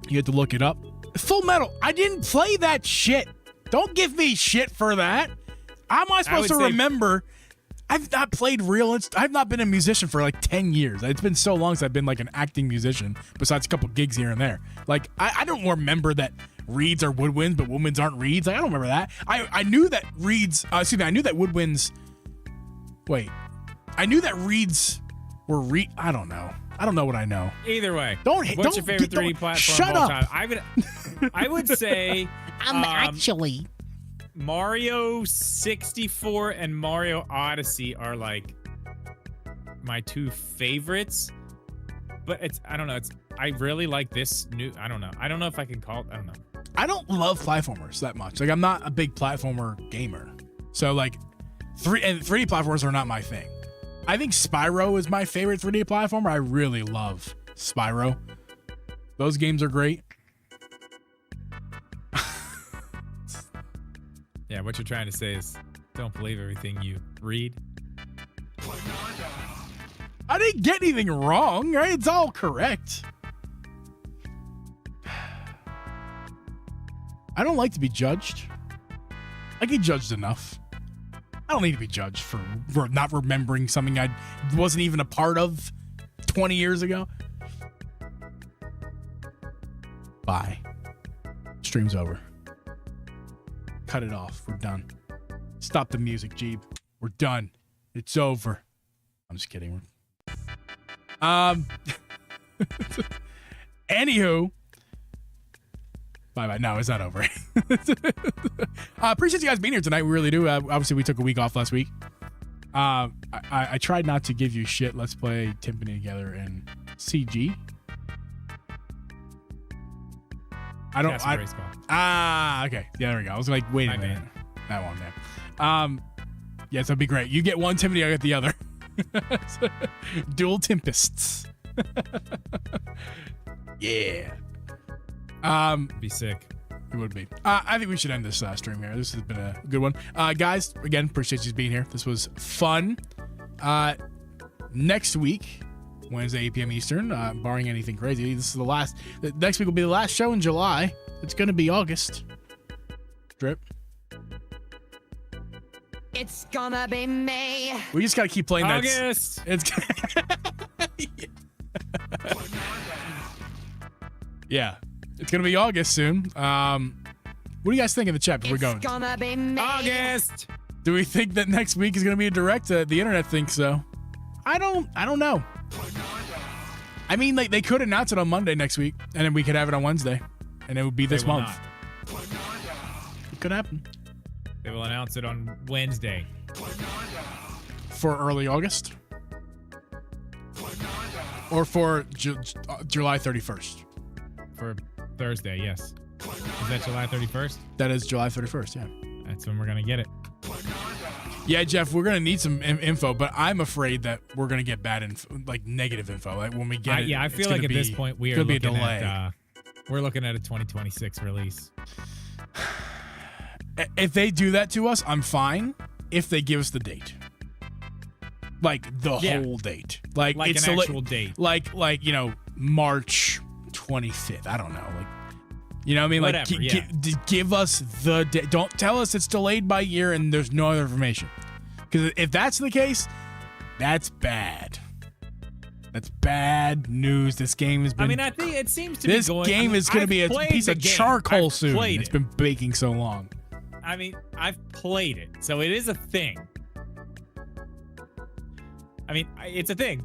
S1: you had to look it up. Full Metal. I didn't play that shit. Don't give me shit for that. How am I supposed to remember? I've not played I've not been a musician for like 10 years. It's been so long since I've been like an acting musician, besides a couple gigs here and there. Like, I don't remember that reeds are woodwinds, but woodwinds aren't reeds. I don't remember that. I knew that reeds, I knew that woodwinds, I knew that reeds were I don't know. I don't know what I know.
S2: Either way.
S1: What's
S2: your favorite 3D platform
S1: shut
S2: of all
S1: up.
S2: time? I would say
S3: actually
S2: Mario 64 and Mario Odyssey are like my two favorites. But I don't know. I really like this new. I don't know. I don't know if I can call it. I don't know.
S1: I don't love platformers that much. Like, I'm not a big platformer gamer. So like 3D platformers are not my thing. I think Spyro is my favorite 3D platformer. I really love Spyro. Those games are great.
S2: Yeah, what you're trying to say is don't believe everything you read.
S1: I didn't get anything wrong, right? It's all correct. I don't like to be judged. I get judged enough. I don't need to be judged for not remembering something I wasn't even a part of 20 years ago. Bye. Stream's over. Cut it off. We're done. Stop the music, Jeeb. We're done. It's over. I'm just kidding. Anywho. Bye-bye. No, it's not over. Appreciate you guys being here tonight. We really do. Obviously, we took a week off last week. I tried not to give you shit. Let's play Timpani together in CG. Okay. Yeah, there we go. I was like, wait a minute. That one there. Yeah, so it'd be great. You get one Timpani, I get the other. Dual Tempests. Yeah.
S2: Be sick.
S1: It would be. I think we should end this stream here. This has been a good one. Guys, again, appreciate you being here. This was fun. Next week, Wednesday, 8 p.m. Eastern, barring anything crazy. This is next week will be the last show in July. It's going to be August. Drip.
S4: It's gonna be May.
S1: We just got to keep playing
S2: August.
S1: Yeah. It's going to be August soon. What do you guys think in the chat before we go?
S4: It's gonna be May.
S2: August.
S1: Do we think that next week is going to be a direct? The internet thinks so. I don't know. I mean, like, they could announce it on Monday next week, and then we could have it on Wednesday, and it would be this month. It could happen.
S2: They will announce it on Wednesday.
S1: For early August? Or for July 31st.
S2: For Thursday, yes. Is that July 31st?
S1: That is July 31st, yeah.
S2: That's when we're going to get it.
S1: Yeah, Jeff, we're going to need some info, but I'm afraid that we're going to get bad info, like negative info. Like when we get it,
S2: Yeah, I feel like at this point we are
S1: gonna be a
S2: looking
S1: delay.
S2: at we're looking at a 2026 release.
S1: If they do that to us, I'm fine. If they give us the date, like the whole date, like it's
S2: an actual date,
S1: like March 25th. I don't know, like you know what I mean.
S2: Whatever,
S1: like give us the date. Don't tell us it's delayed by a year and there's no other information. Because if that's the case, that's bad. That's bad news. This game has been.
S2: I mean, I think it seems to be going.
S1: This game is going to be a piece of charcoal soon. It's been baking so long.
S2: I mean, I've played it, so it is a thing. I mean, it's a thing.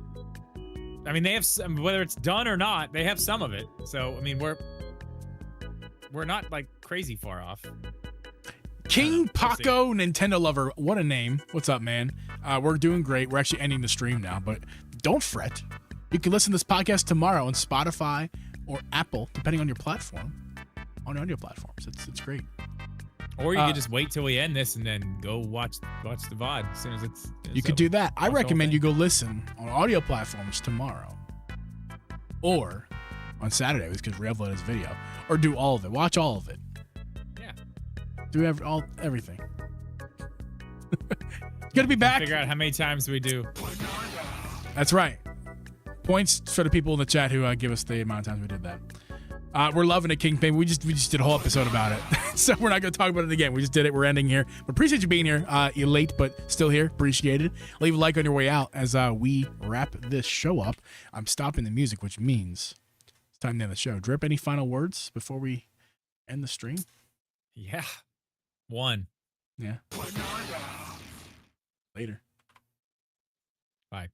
S2: I mean, they have some, whether it's done or not, they have some of it. So, I mean, we're not like crazy far off.
S1: King Paco, Nintendo Lover, what a name. What's up, man? We're doing great. We're actually ending the stream now, but don't fret. You can listen to this podcast tomorrow on Spotify or Apple, depending on your platform, on audio platforms. It's great.
S2: Or you could just wait till we end this and then go watch the VOD as soon as it's
S1: you could do that. I recommend you go listen on audio platforms tomorrow. Or on Saturday, because we upload this video. Or do all of it. Watch all of it.
S2: Yeah.
S1: Do everything. Good to be back.
S2: Figure out how many times we do.
S1: That's right. Points for the people in the chat who give us the amount of times we did that. We're loving it, Kingpin. We just did a whole episode about it. So we're not going to talk about it again. We just did it. We're ending here. But appreciate you being here. You're late, but still here. Appreciate it. Leave a like on your way out as we wrap this show up. I'm stopping the music, which means it's time to end the show. Drip, any final words before we end the stream?
S2: Yeah. One.
S1: Yeah. Later.
S2: Bye.